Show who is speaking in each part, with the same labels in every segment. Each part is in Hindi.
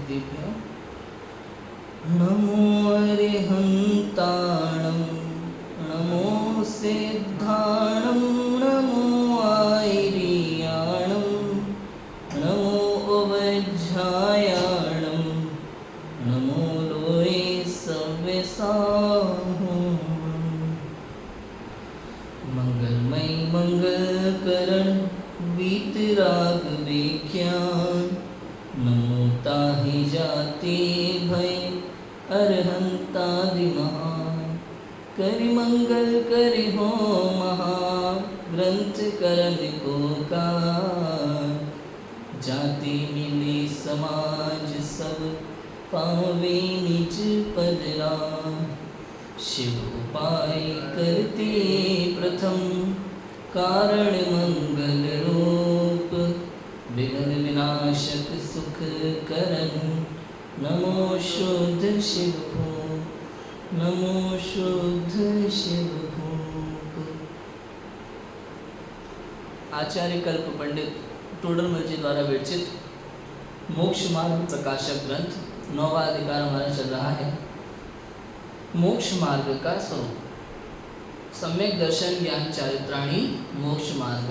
Speaker 1: दिव्य नमो अरिहंताणं नमो सिद्धाणं नमो आयर्याणं नमो उवज्झायाणं नमो लोये सव्यसाहं मंगलमय मंगलकरण वीतराग विख्यान नमो ताहि जाति भय अरहंतादि महान करि मंगल करि हो महाग्रंथ करन को कार जाति मिली समाज सब पावे निज पद राम शिव उपाय करते प्रथम कारण मंगल रूप विघ्न विनाशक सुख करन नमो शुद्ध शिव भूप नमो शुद्ध शिव भूप। आचार्य कल्प पंडित टोडरमल जी द्वारा विरचित मोक्ष मार्ग प्रकाशक ग्रंथ 9वां अधिकार हमारा चल रहा है। मोक्ष मार्ग का स्वरूप सम्यक दर्शन ज्ञान चारित्राणी मोक्ष मार्ग।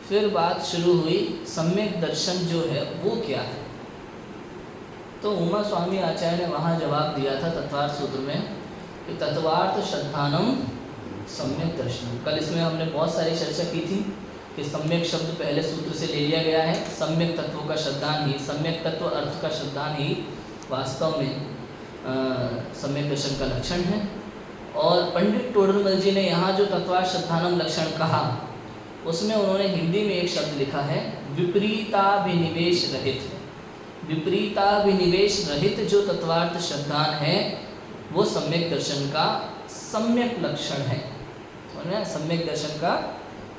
Speaker 1: फिर बात शुरू हुई सम्यक दर्शन जो है वो क्या है। तो उमा स्वामी आचार्य ने वहाँ जवाब दिया था तत्वार्थ सूत्र में कि तत्वार्थ श्रद्धानम सम्यक दर्शन। कल इसमें हमने बहुत सारी चर्चा की थी कि सम्यक शब्द पहले सूत्र से ले लिया गया है। सम्यक तत्वों का श्रद्धान ही, सम्यक तत्व अर्थ का श्रद्धान ही वास्तव में सम्यक दर्शन का लक्षण है। और पंडित टोडरमल जी ने यहाँ जो तत्वार्थ श्रद्धानम लक्षण कहा उसमें उन्होंने हिंदी में एक शब्द लिखा है विपरीताभिनिवेश रहित। विपरीताभिनिवेश रहित जो तत्वार्थ श्रद्धान है वो सम्यक दर्शन का सम्यक लक्षण है। सम्यक दर्शन का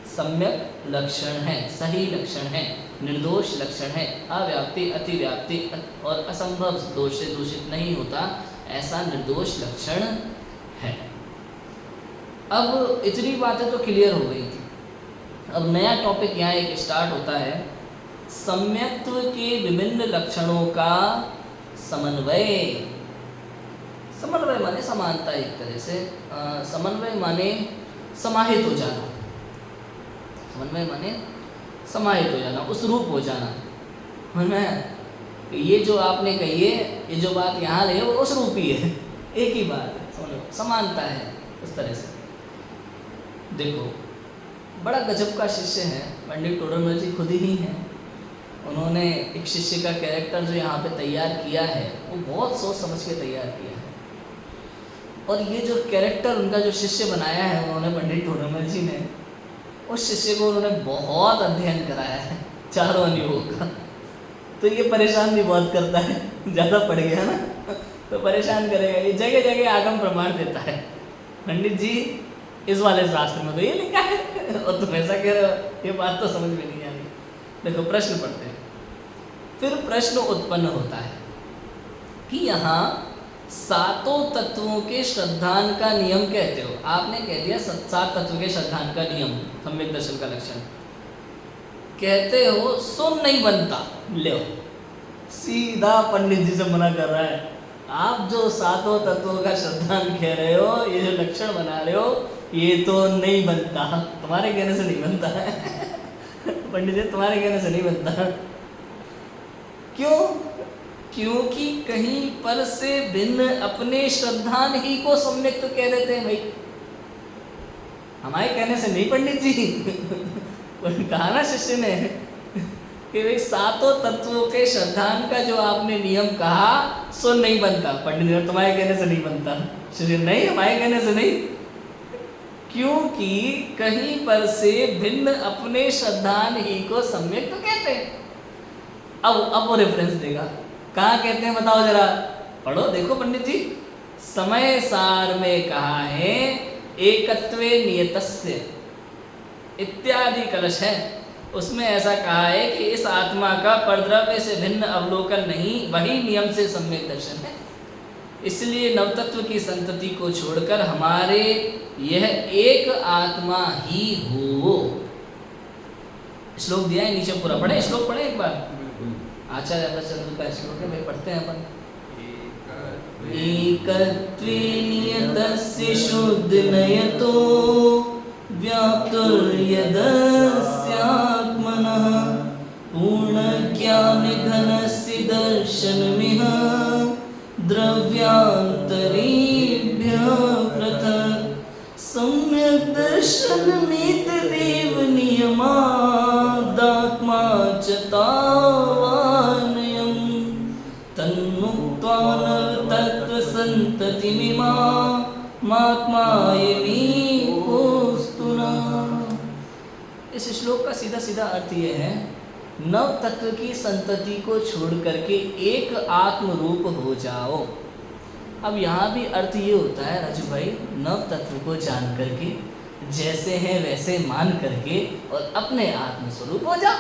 Speaker 1: सम्यक लक्षण है, सही लक्षण है, निर्दोष लक्षण है, अव्याप्ति अतिव्याप्ति और असंभव दोष से दूषित नहीं होता, ऐसा निर्दोष लक्षण है। अब इतनी बातें तो क्लियर हो गई थी। अब नया टॉपिक यहाँ एक स्टार्ट होता है, सम्यक्त्व के विभिन्न लक्षणों का समन्वय। समन्वय माने समानता, एक तरह से समन्वय माने समाहित हो जाना। समन्वय माने समाहित हो जाना, उस रूप हो जाना। ये जो आपने कही है, ये जो बात यहाँ रही है वो उस रूप ही है, एक ही बात है, समानता है उस तरह से। देखो बड़ा गजब का शिष्य है पंडित टोडरमल जी, खुद ही हैं। उन्होंने एक शिष्य का कैरेक्टर जो यहाँ पे तैयार किया है वो बहुत सोच समझ के तैयार किया है। और ये जो कैरेक्टर उनका जो शिष्य बनाया है उन्होंने पंडित टोडरमल जी ने, उस शिष्य को उन्होंने बहुत अध्ययन कराया है चारों अनुयोगों का। तो ये परेशान भी बहुत करता है, ज़्यादा पड़ गया ना तो परेशान करेगा। ये जगह जगह आगम प्रमाण देता है, पंडित जी इस वाले शास्त्र में तो ये लिखा है और तुम ऐसा कह रहे हो, ये बात तो समझ में नहीं आ रही। देखो प्रश्न पढ़ते हैं। फिर प्रश्न उत्पन्न होता है कि यहाँ सातों तत्वों के श्रद्धान का नियम कहते हो, आपने कह दिया 7 तत्वों के श्रद्धान का नियम सम्यक दर्शन का लक्षण कहते हो, सुन नहीं बनता। ले सीधा पंडित जी से मना कर रहा है, आप जो 7 तत्वों का श्रद्धान कह रहे हो, ये जो लक्षण बना रहे हो, ये तो नहीं बनता, तुम्हारे कहने से नहीं बनता है पंडित जी तुम्हारे कहने से नहीं बनता। क्यों? क्योंकि कहीं पर से भिन्न अपने श्रद्धान ही को सम्यक तो कह देते हैं भाई, हमारे कहने से नहीं पंडित जी कहा ना शिष्य ने कि भाई 7 तत्वों के श्रद्धान का जो आपने नियम कहा सो नहीं बनता। पंडित जी तुम्हारे कहने से नहीं बनता। शिष्य नहीं, हमारे कहने से नहीं, क्योंकि कहीं पर से भिन्न अपने श्रद्धान ही को सम्यक तो कहते हैं। अब वो रेफरेंस देगा, कहाँ कहते हैं बताओ जरा, पढ़ो देखो पंडित जी। समय सार में कहा है एकत्वे नियतस्य इत्यादि कलश है, उसमें ऐसा कहा है कि इस आत्मा का परद्रव्य से भिन्न अवलोकन नहीं, वही नियम से सम्यक दर्शन है। इसलिए नवतत्व की संतति को छोड़कर हमारे यह एक आत्मा ही हो। श्लोक दिया है नीचे, पूरा पढ़े, श्लोक पढ़े एक बार। आचार्य अमरचंद्र का श्लोक है भाई, पढ़ते हैं अपन। एकत्वे नियतस्य शुद्धनयतो व्याप्तुर्यदस्यात्मनः पूर्णज्ञानघनस्य दर्शनमिह द्रव्यान्तरेभ्यः पृथक् सम्यक् दर्शनमेतदेव नियमादात्मा च तावानयम् तन्मुक्त्वा नवतत्त्वसन्ततिमिमात्मायमीकोऽस्तु न। इस श्लोक का सीधा सीधा अर्थ ये है, नव तत्व की संतति को छोड़ करके एक आत्म रूप हो जाओ। अब यहाँ भी अर्थ ये होता है राजू भाई, नव तत्व को जान करके जैसे हैं वैसे मान करके और अपने आत्म स्वरूप हो जाओ।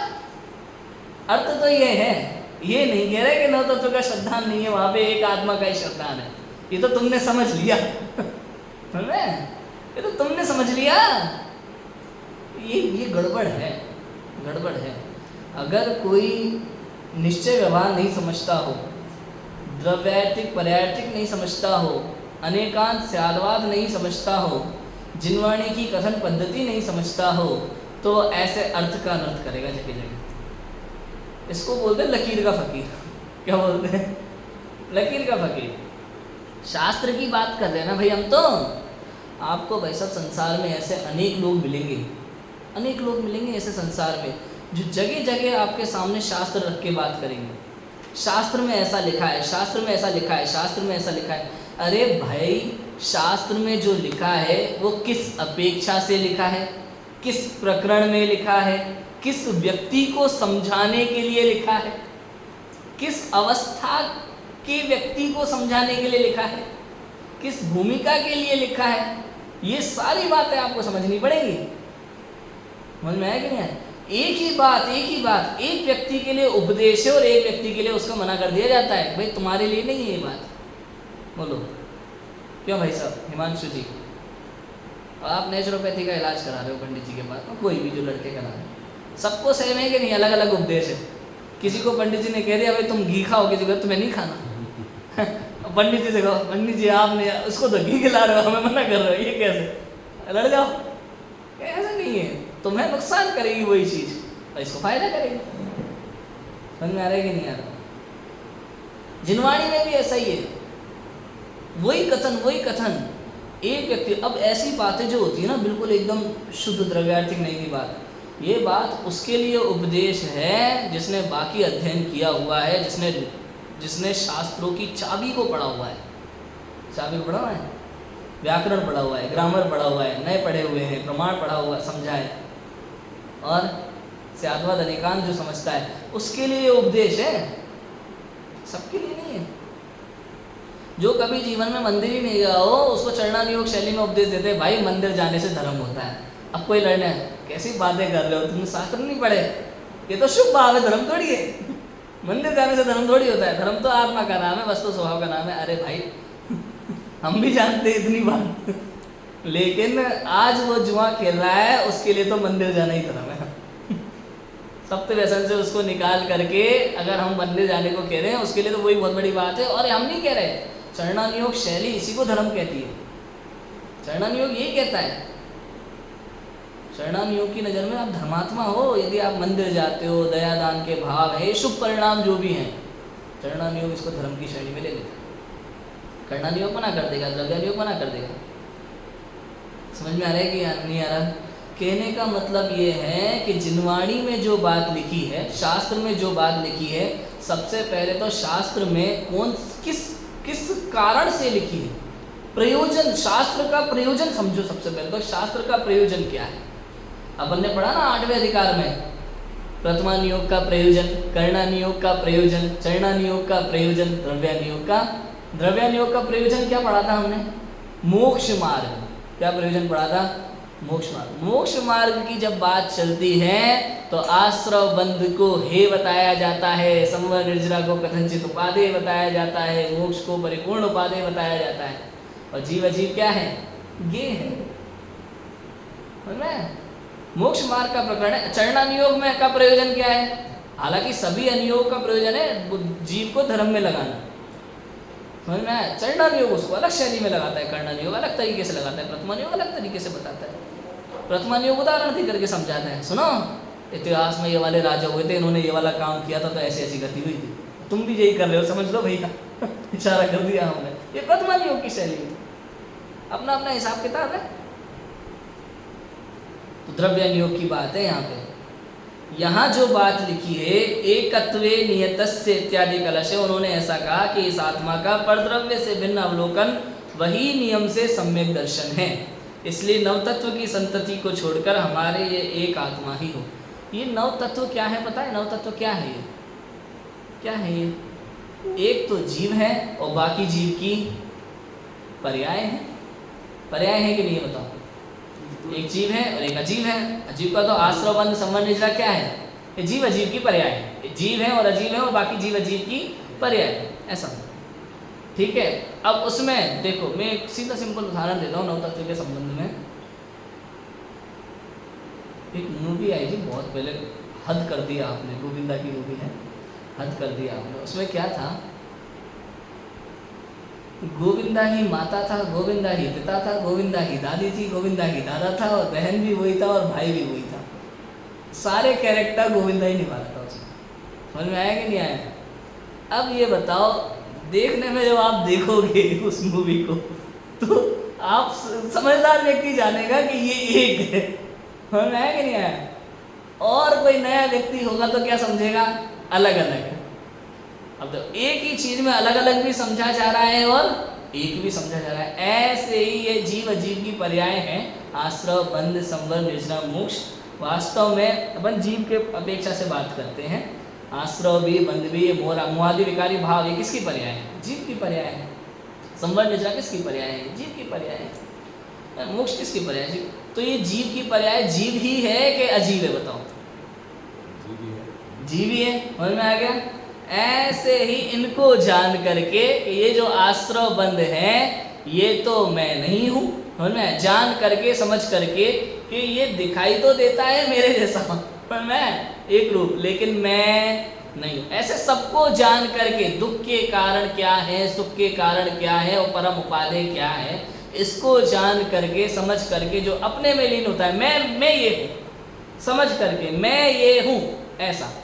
Speaker 1: अर्थ तो ये है, ये नहीं कह रहे कि नव तत्व का श्रद्धान नहीं है, वहां पे एक आत्मा का ही श्रद्धान है। ये तो तुमने समझ लिया ये तो तुमने समझ लिया, ये गड़बड़ है, गड़बड़ है। अगर कोई निश्चय व्यवहार नहीं समझता हो, द्रव्यार्थिक पर्यार्थिक नहीं समझता हो, अनेकांत स्यादवाद नहीं समझता हो, जिनवाणी की कथन पद्धति नहीं समझता हो, तो ऐसे अर्थ का अनर्थ करेगा जगह जगह। इसको बोलते हैं लकीर का फकीर। क्या बोलते हैं? लकीर का फकीर। शास्त्र की बात कर रहे हैं ना भाई हम तो। आपको भाई सब संसार में ऐसे अनेक लोग मिलेंगे, अनेक लोग मिलेंगे ऐसे संसार में जो जगह जगह आपके सामने शास्त्र रख के बात करेंगे। शास्त्र में ऐसा लिखा है, शास्त्र में ऐसा लिखा है, शास्त्र में ऐसा लिखा है। अरे भाई, शास्त्र में जो लिखा है वो किस अपेक्षा से लिखा है, किस प्रकरण में लिखा है, किस व्यक्ति को समझाने के लिए लिखा है, किस अवस्था के व्यक्ति को समझाने के लिए लिखा है, किस भूमिका के लिए लिखा है, ये सारी बातें आपको समझनी पड़ेंगी। समझ में आया कि नहीं आया? एक ही बात एक व्यक्ति के लिए उपदेश है और एक व्यक्ति के लिए उसका मना कर दिया जाता है, भाई तुम्हारे लिए नहीं है ये बात। बोलो क्यों भाई साहब? हिमांशु जी, आप नेचुरोपैथी का इलाज करा रहे हो पंडित जी के पास, कोई भी जो लड़के करा रहे, सबको सेम है कि नहीं? अलग अलग उपदेश है। किसी को पंडित जी ने कह दिया भाई तुम घी खाओ, किसी को तुम्हें नहीं खाना पंडित जी से कहो, पंडित जी आपने उसको तो घी खिला रहे हो, हमें मना कर रहे हो, ये कैसे? लड़ जाओ। ऐसा नहीं है, तुम्हें नुकसान करेगी वही चीज़ और इसको फायदा करेगी। समझ में आ रहा है कि नहीं आ रहा? जिनवाणी में भी ऐसा ही है, वही कथन एक व्यक्ति। अब ऐसी बातें जो होती है ना बिल्कुल एकदम शुद्ध द्रव्यार्थिक नहीं की बात, ये बात उसके लिए उपदेश है जिसने बाकी अध्ययन किया हुआ है, जिसने शास्त्रों की चाबी को पढ़ा हुआ है। चाबी को पढ़ा हुआ है, व्याकरण पढ़ा हुआ है, ग्रामर पढ़ा हुआ है, नए पढ़े हुए हैं, प्रमाण पढ़ा हुआ समझा है, और स्याद्वाद अनेकांत जो समझता है उसके लिए ये उपदेश है, सबके लिए नहीं है। जो कभी जीवन में मंदिर ही नहीं गया हो उसको चरणानुयोग शैली में उपदेश देते हैं, भाई मंदिर जाने से धर्म होता है। अब कोई लड़ने है, कैसी बातें कर रहे हो, तुमने शास्त्र नहीं पढ़े, ये तो शुभ भाव है, धर्म थोड़ी है। मंदिर जाने से धर्म थोड़ी होता है, धर्म तो आत्मा का नाम है, वस्तु स्वभाव का नाम है। अरे भाई हम भी जानते हैं इतनी बात, लेकिन आज वो जुआ खेल रहा है, उसके लिए तो मंदिर जाना ही धर्म है। सप्त व्यसन से उसको निकाल करके अगर हम मंदिर जाने को कह रहे हैं, उसके लिए तो वही बहुत बड़ी बात है। और हम नहीं कह रहे, चरणानुयोग शैली इसी को धर्म कहती है। चरणानुयोग यही कहता है, चरणानुयोग की नज़र में आप धर्मात्मा हो यदि आप मंदिर जाते हो, दयादान के भाव है, शुभ परिणाम जो भी हैं, चरणानुयोग इसको धर्म की श्रेणी में ले लेता है। कर्णानुयोग मना कर देगा, द्रव्यानुयोग मना कर देगा। समझ में आ रहा है कि नहीं आ रहा? कहने का मतलब ये है कि जिनवाणी में जो बात लिखी है, शास्त्र में जो बात लिखी है, सबसे पहले तो शास्त्र में किस कारण से लिखी है, प्रयोजन, शास्त्र का प्रयोजन समझो। सबसे पहले तो शास्त्र का प्रयोजन क्या है। अपन ने पढ़ा ना 8वें अधिकार में, प्रथमानुयोग का प्रयोजन, कर्णानुयोग का प्रयोजन, चरणानुयोग का प्रयोजन, द्रव्यानुयोग का प्रयोजन क्या पढ़ा था हमने? मोक्ष मार्ग। क्या प्रयोजन पढ़ा था? मोक्ष मार्ग। मोक्ष मार्ग की जब बात चलती है तो आश्रव बंध को हे बताया जाता है, संवर निर्जरा को कथनचित उपादेय बताया जाता है, मोक्ष को परिपूर्ण उपादेय बताया जाता है, और जीव अजीव क्या है? ये है। मोक्ष मार्ग का प्रकरण है। चरणानुयोग में का प्रयोजन क्या है? हालांकि सभी अनियोग का प्रयोजन है जीव को धर्म में लगाना, समझ में आया। चरणानुयोग उसको अलग शैली में लगाता है, कर्णानुयोग अलग तरीके से लगाता है, प्रथमानुयोग अलग तरीके से बताता है। प्रथमानुयोग उदाहरण दे करके समझाता है, सुनो इतिहास में ये वाले राजा हुए थे, इन्होंने ये वाला काम किया था तो ऐसी ऐसी गति हुई थी, तुम भी यही कर रहे हो, समझ लो भैया इशारा कर दिया हमने। ये प्रथमानुयोग की शैली है, अपना अपना हिसाब किताब है। तो द्रव्यानुयोग की बात है यहाँ पे। यहाँ जो बात लिखी है एकत्वे नियतस्य इत्यादि कलश है, उन्होंने ऐसा कहा कि इस आत्मा का परद्रव्य से भिन्न अवलोकन वही नियम से सम्यक दर्शन है, इसलिए नवतत्व की संतति को छोड़कर हमारे ये एक आत्मा ही हो। ये नवतत्व क्या है पता है? नवतत्व क्या है? ये क्या है? ये एक तो जीव है और बाकी जीव की पर्याय है। पर्याय है कि नहीं बताओ? एक जीव है और एक अजीव है। अजीव का तो आश्रव बंध संबंध निजरा क्या है? ये जीव अजीव की पर्याय है। जीव है और अजीव है और बाकी जीव अजीव की पर्याय है, ऐसा। ठीक है, अब उसमें देखो मैं एक सीधा सिंपल उदाहरण देता हूँ नवतत्व के संबंध में। एक मूवी आई थी बहुत पहले, हद कर दिया आपने, गोविंदा की मूवी है, हद कर दिया आपने। उसमें क्या था? गोविंदा ही माता था, गोविंदा ही पिता था, गोविंदा ही दादी थी, गोविंदा ही दादा था, और बहन भी वही था और भाई भी वही था। सारे कैरेक्टर गोविंदा ही निभा रहा था उसमें। समझ में आया कि नहीं आया? अब ये बताओ, देखने में जब आप देखोगे उस मूवी को तो आप समझदार व्यक्ति जानेगा कि ये एक है। समझ में आया कि नहीं आया? और कोई नया व्यक्ति होगा तो क्या समझेगा? अलग अलग है। अब तो एक ही चीज में अलग अलग भी समझा जा रहा है और एक भी समझा जा रहा है। ऐसे ही ये जीव अजीव की पर्याय हैं, आश्रव बंध संवर निर्जरा मोक्ष। वास्तव में अपन जीव के अपेक्षा से बात करते हैं। आश्रव भी बंध भी, ये मोहादि विकारी भाव, ये किसकी पर्याय है? जीव की पर्याय है। संवर निर्जरा किसकी पर्याय है? जीव की पर्याय है। मोक्ष किसकी पर्याय है? जीव। तो ये जीव की पर्याय जीव ही है कि अजीब है? बताओ। जीव ही है। समझ में आ गया? ऐसे ही इनको जान करके ये जो आश्रव बंध है ये तो मैं नहीं हूँ, समझ में, जान करके समझ करके कि ये दिखाई तो देता है मेरे जैसा, पर मैं एक रूप, लेकिन मैं नहीं हूँ। ऐसे सबको जान करके दुख के कारण क्या है, सुख के कारण क्या है और परम उपादेय क्या है, इसको जान करके समझ करके जो अपने में लीन होता है, मैं ये हूँ, समझ करके मैं ये हूँ, ऐसा।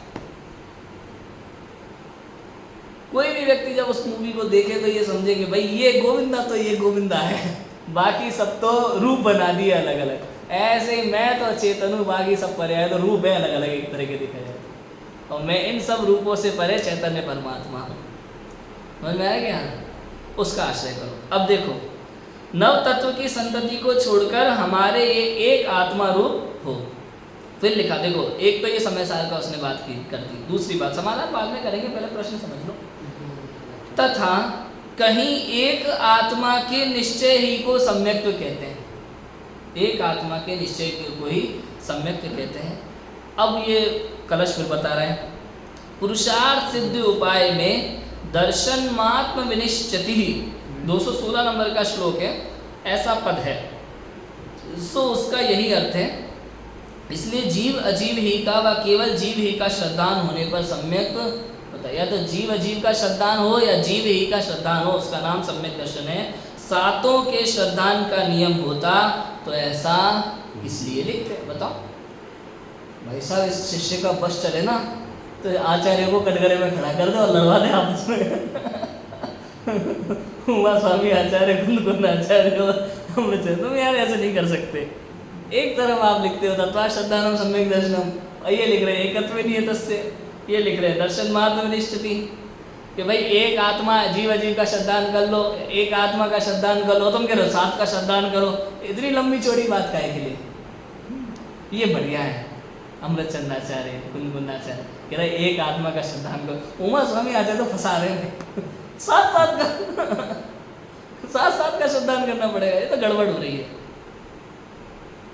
Speaker 1: कोई भी व्यक्ति जब उस मूवी को देखे तो ये समझे कि भाई ये गोविंदा तो ये गोविंदा है, बाकी सब तो रूप बना दिए अलग अलग। ऐसे ही मैं तो चेतन हूँ, बाकी सब पर्याय तो रूप है अलग अलग एक तरह के दिखा जाए, और मैं इन सब रूपों से परे चैतन्य परमात्मा हूँ। समझ में आया क्या? उसका आश्रय करो। अब देखो, नव तत्व की संतति को छोड़कर हमारे ये एक आत्मा रूप हो। फिर लिखा, देखो एक तो ये समय सार का उसने बात की कर दी, दूसरी बात समाधान बाद में करेंगे, पहले प्रश्न समझ लो। तथा कहीं एक आत्मा के निश्चय ही को सम्यक्त्व कहते हैं, एक आत्मा के निश्चय को ही सम्यक्त्व कहते हैं। अब ये कलश फिर बता रहे हैं, पुरुषार्थ सिद्धि उपाय में दर्शन मात्म विनिश्चति, 216 नंबर का श्लोक है, ऐसा पद है, सो उसका यही अर्थ है। इसलिए जीव अजीव ही का व केवल जीव ही का श्रद्धान होने पर सम्यक होता है। या तो जीव अजीव का श्रद्धान हो या जीव ही का श्रद्धान हो, उसका नाम सम्यक दर्शन है। सातों के श्रद्धान का नियम होता तो ऐसा इसलिए लिखते। बताओ भाई साहब, इस शिष्य का बस चले ना तो आचार्य को कटघरे में खड़ा कर दो और लड़वा दे आपस में हुआ स्वामी आचार्य कुंद आचार्य को, तुम यार ऐसे नहीं कर सकते। एक तरफ आप लिखते हो तत्वा श्रद्धानम सम्यक दर्शनम, और ये लिख रहे हैं एकत्व नियतस्य, ये लिख रहे हैं दर्शन मात्र निश्चिति, कि भाई एक आत्मा जीव अजीव का श्रद्धान कर लो, एक आत्मा का श्रद्धान कर लो, तुम कह रहे हो सात का श्रद्धान करो। इतनी लंबी चौड़ी बात काहे के लिए? ये बढ़िया है। अमृतचंद्राचार्य कुंदकुंदाचार्य कह रहे एक आत्मा का श्रद्धान करो, उमा स्वामी आचार्य तो फंसा रहे हैं सात का श्रद्धान करना पड़ेगा, ये तो गड़बड़ हो रही है।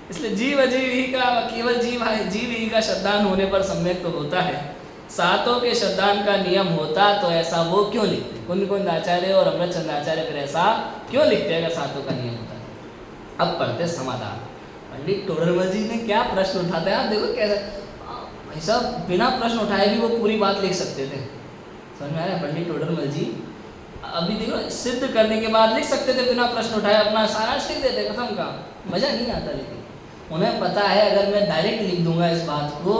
Speaker 1: इसलिए जीव अजीव ही का केवल जीव ही का श्रद्धान होने पर सम्यक तो होता है। सातों के श्रद्धान का नियम होता तो ऐसा वो क्यों लिखते? कुंद आचार्य और अमृतचंद्र आचार्य फिर ऐसा क्यों लिखते अगर सातों का नियम होता है? अब पढ़ते समाधान। पंडित टोडरमल जी ने क्या प्रश्न उठाते हैं, आप देखो कैसे भाई साहब बिना प्रश्न उठाए भी वो पूरी बात लिख सकते थे। समझ में आया? पंडित टोडरमल जी अभी देखो सिद्ध करने के बाद लिख सकते थे बिना प्रश्न उठाए, अपना सारांश लिख देते, खत्म का। मजा नहीं आता, लेकिन उन्हें पता है अगर मैं डायरेक्ट लिख दूंगा इस बात को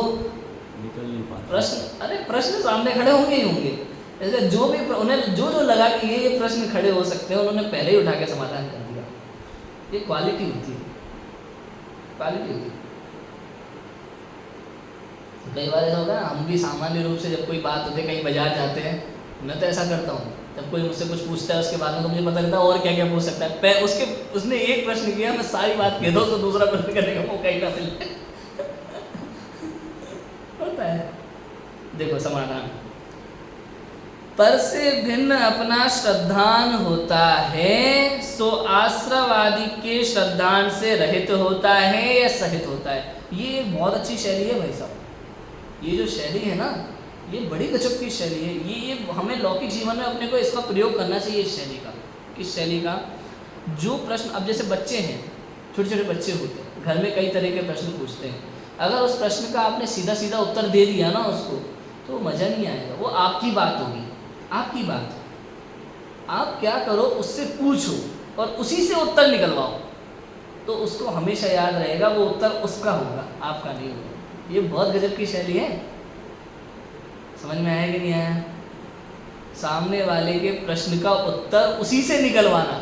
Speaker 2: निकल नहीं पाता।
Speaker 1: प्रश्न, अरे प्रश्न सामने खड़े होंगे ही होंगे। ऐसे जो भी उन्हें जो लगा कि ये प्रश्न खड़े हो सकते हैं उन्होंने पहले ही उठा के समाधान कर दिया। ये क्वालिटी होती है, क्वालिटी होती है। कई बार ऐसा होता है ना, हम भी सामान्य रूप से जब कोई बात होती है, कहीं बाजार जाते हैं, मैं तो ऐसा करता हूँ, जब कोई मुझसे कुछ पूछता है उसके बाद में तो मुझे पता लगता है और क्या क्या पूछ सकता है। उसने एक प्रश्न किया, मैं सारी बात कह दूँ तो दूसरा प्रश्न करने का मौका ही ना मिले। होता है। देखो समाधान, पर से भिन्न अपना श्रद्धान होता है, सो आश्रवादी के श्रद्धान से रहित होता है या सहित होता है। ये एक बहुत अच्छी शैली है भाई साहब। ये जो शैली है ना, ये बड़ी गजब की शैली है। ये हमें लौकिक जीवन में अपने को इसका प्रयोग करना चाहिए, इस शैली का। किस शैली का? जो प्रश्न, अब जैसे बच्चे हैं, छोटे छोटे बच्चे होते हैं, घर में कई तरह के प्रश्न पूछते हैं। अगर उस प्रश्न का आपने सीधा सीधा उत्तर दे दिया ना उसको, तो मज़ा नहीं आएगा। वो आपकी बात होगी, आपकी बात। आप क्या करो, उससे पूछो और उसी से उत्तर निकलवाओ, तो उसको हमेशा याद रहेगा वो उत्तर उसका होगा, आपका नहीं होगा। ये बहुत गजब की शैली है। समझ में आया कि नहीं आया? सामने वाले के प्रश्न का उत्तर उसी से निकलवाना,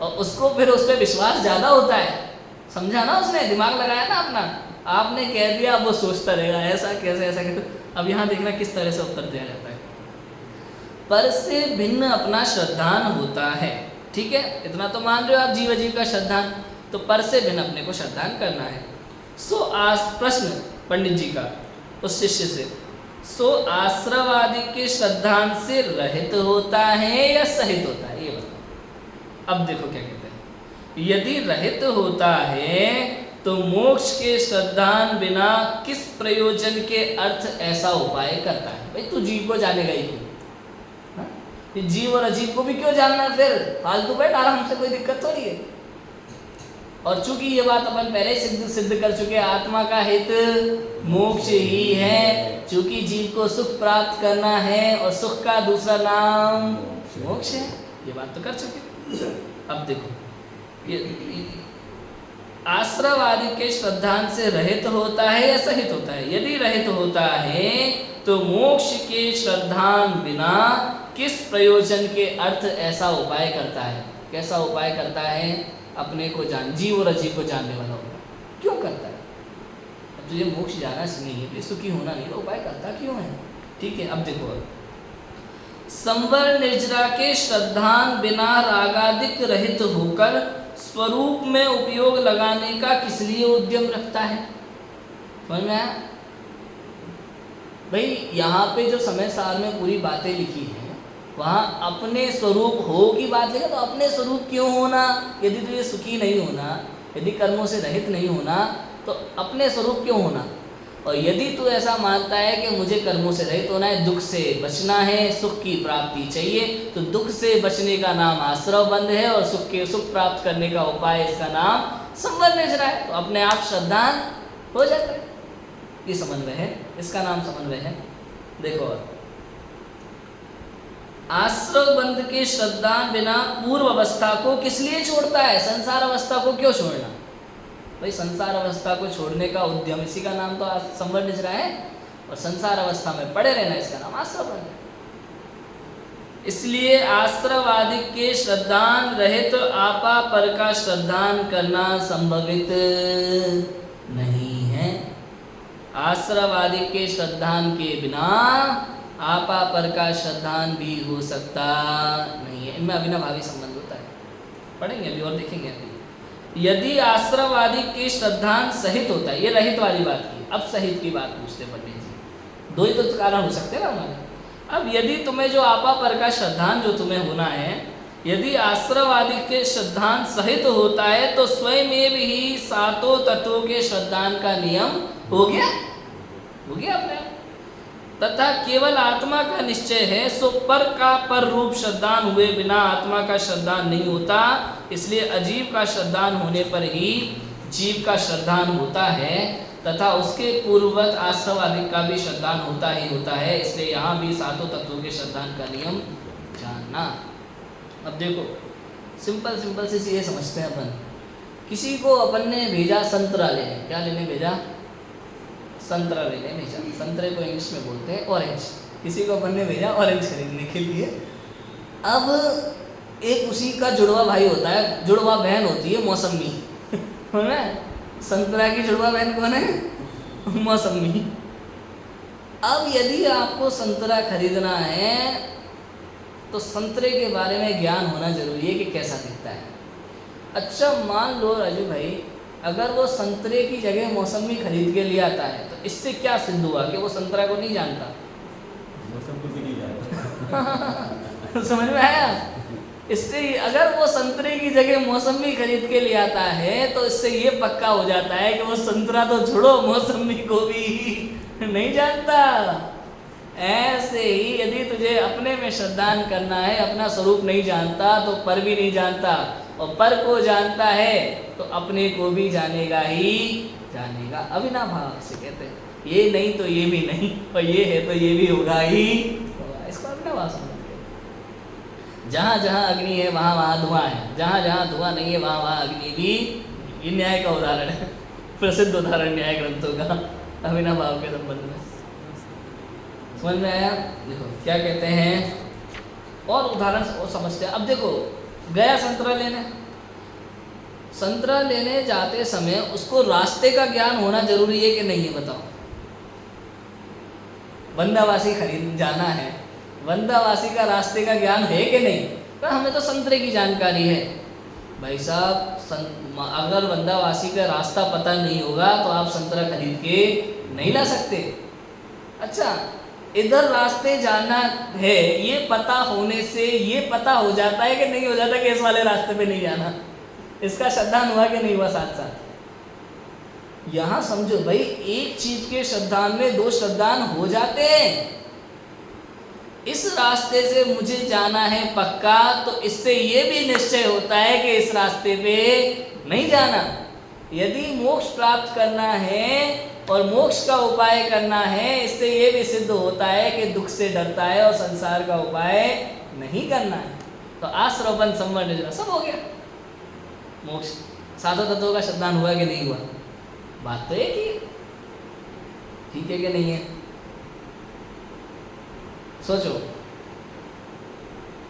Speaker 1: और उसको फिर उस पर विश्वास ज़्यादा होता है। समझा ना? उसने दिमाग लगाया ना अपना, आपने कह दिया, वो सोचता रहेगा ऐसा कैसे, ऐसा कैसे। अब यहाँ देखना किस तरह से उत्तर दिया जाता है। पर से भिन्न अपना श्रद्धान होता है, ठीक है, इतना तो मान रहे हो आप, जीव अजीव का श्रद्धान। तो पर से भिन्न अपने को श्रद्धान करना है। सो आज प्रश्न पंडित जी का उस शिष्य से, सो आश्रवादी के श्रद्धान से रहित होता है या सहित होता है, ये बताओ। अब देखो क्या कहते हैं, यदि रहित होता है तो मोक्ष के श्रद्धान बिना किस प्रयोजन के अर्थ ऐसा उपाय करता है। भाई तू जीव को जानेगा ही क्यों? हाँ? ये जीव और अजीव को भी क्यों जानना है? फिर फालतू बैठ आराम से, कोई दिक्कत थोड़ी है। और चूंकि ये बात अपन पहले सिद्ध कर चुके, आत्मा का हित मोक्ष ही है। चूंकि जीव को सुख प्राप्त करना है और सुख का दूसरा नाम मोक्ष है, ये बात तो कर चुके। अब देखो, ये आश्रवादी के श्रद्धान से रहित होता है या सहित होता है। यदि रहित होता है तो मोक्ष के श्रद्धान बिना किस प्रयोजन के अर्थ ऐसा उपाय करता है। कैसा उपाय करता है? अपने को जान, जीव और अजीव को जानने वाला होगा। क्यों करता है? अब तुझे मोक्ष जाना नहीं है, तो सुखी होना नहीं, तो उपाय करता क्यों है? ठीक है, अब देखो, संवर निर्जरा के श्रद्धान बिना रागादिक रहित होकर स्वरूप में उपयोग लगाने का किस लिए उद्यम रखता है। समझ में आया? भाई यहाँ पे जो समय सार में पूरी बातें लिखी हैं, वहाँ अपने स्वरूप हो की बात लिखा, तो अपने स्वरूप क्यों होना? यदि तुझे सुखी नहीं होना, यदि कर्मों से रहित नहीं होना, तो अपने स्वरूप क्यों होना? और यदि तू ऐसा मानता है कि मुझे कर्मों से रहित होना है, दुख से बचना है, सुख की प्राप्ति चाहिए, तो दुख से बचने का नाम आश्रव बंध है, और सुख प्राप्त करने का उपाय, इसका नाम संवर निर्जरा है। तो अपने आप श्रद्धान हो जाता है। ये समन्वय है, इसका नाम समन्वय है। देखो, आश्रव बंध के श्रद्धान बिना पूर्व अवस्था को किस लिए छोड़ता है? संसार अवस्था को क्यों छोड़ना? भाई संसार अवस्था को छोड़ने का उद्यम, इसी का नाम तो संवर निर्जरा है। और संसार अवस्था में पड़े रहना, इसका नाम आश्रव बंध है। इसलिए आश्रवादी के श्रद्धान रहित आपा पर का श्रद्धान करना संभवित नहीं है। आश्रवादी के श्रद्धान के बिना आपा पर का श्रद्धान भी हो सकता नहीं है। इनमें अविनाभावी संबंध होता है, पढ़ेंगे अभी और देखेंगे अभी। यदि आश्रवादी के श्रद्धान सहित होता है, ये रहित वाली बात की, अब सहित की बात पूछते पंडित जी। दो ही तो कारण हो सकते हैं ना हमारे। अब यदि तुम्हें जो आपा पर का श्रद्धान जो तुम्हें होना है, यदि आश्रवादी के श्रद्धान सहित होता है, तो स्वयं ही सातों तत्वों के श्रद्धान का नियम हो गया अपने। तथा केवल आत्मा का निश्चय है, सो पर का पर रूप श्रद्धान हुए बिना आत्मा का श्रद्धान नहीं होता। इसलिए अजीव का श्रद्धान होने पर ही जीव का श्रद्धान होता है। तथा उसके पूर्ववत आश्रव आदि का भी श्रद्धान होता ही होता है, इसलिए यहाँ भी सातों तत्वों के श्रद्धान का नियम जानना। अब देखो सिंपल सिंपल से ये समझते हैं अपन, किसी को अपन ने भेजा संतरा लेने, क्या लेने भेजा? संतरा लेने भेजा। संतरे को इंग्लिश में बोलते हैं ऑरेंज। किसी को अपन ने भेजा ऑरेंज खरीदने के लिए। अब एक उसी का जुड़वा भाई होता है, जुड़वा बहन होती है मौसमी है ना। संतरा की जुड़वा बहन कौन है? मौसमी। अब यदि आपको संतरा खरीदना है तो संतरे के बारे में ज्ञान होना जरूरी है कि कैसा दिखता है। अच्छा मान लो राजू भाई, अगर वो संतरे की जगह मौसमी खरीद के ले आता है तो इससे क्या सिद्ध हुआ कि वो संतरा को नहीं जानता?
Speaker 2: मौसम को भी नहीं जानता।
Speaker 1: समझ में आया? इससे अगर वो संतरे की जगह मौसमी खरीद के ले आता है तो इससे ये पक्का हो जाता है कि वो संतरा तो छोड़ो मौसमी को भी नहीं जानता। ऐसे ही यदि तुझे अपने में श्रद्धान करना है, अपना स्वरूप नहीं जानता तो पर भी नहीं जानता, और पर को जानता है तो अपने को भी जानेगा ही जानेगा। अविनाभाव से कहते हैं, ये नहीं तो ये भी नहीं, और ये है तो ये भी होगा ही होगा। इसको अविनाभाव समझते हैं। जहाँ जहाँ अग्नि है वहाँ वहाँ धुआं है, जहाँ जहाँ धुआं नहीं है वहाँ वहाँ अग्नि भी। ये न्याय का उदाहरण है, प्रसिद्ध उदाहरण न्याय ग्रंथों का अविनाभाव के संबंध में। समझ में आया? देखो क्या कहते हैं, और उदाहरण और समझते हैं। अब देखो गया संतरा लेने, संतरा लेने जाते समय उसको रास्ते का ज्ञान होना जरूरी है कि नहीं है? बताओ। बंदावासी खरीद जाना है, बंदावासी का रास्ते का ज्ञान है कि नहीं? पर हमें तो संतरे की जानकारी है। भाई साहब अगर बंदावासी का रास्ता पता नहीं होगा तो आप संतरा खरीद के नहीं ला सकते। अच्छा इधर रास्ते जाना है, ये पता होने से ये पता हो जाता है कि नहीं हो जाता कि इस वाले रास्ते पे नहीं जाना? इसका श्रद्धान हुआ कि नहीं हुआ? साथ साथ यहाँ समझो भाई, एक चीज के श्रद्धान में दो श्रद्धान हो जाते हैं। इस रास्ते से मुझे जाना है पक्का, तो इससे ये भी निश्चय होता है कि इस रास्ते पे नहीं जाना। यदि मोक्ष प्राप्त करना है और मोक्ष का उपाय करना है, इससे ये भी सिद्ध होता है कि दुख से डरता है और संसार का उपाय नहीं करना है। तो आश्रवण संवर्ण सब हो गया। मोक्ष सातों तत्वों का श्रद्धान हुआ कि नहीं हुआ? बात तो एक ही है। ठीक है कि नहीं है? सोचो,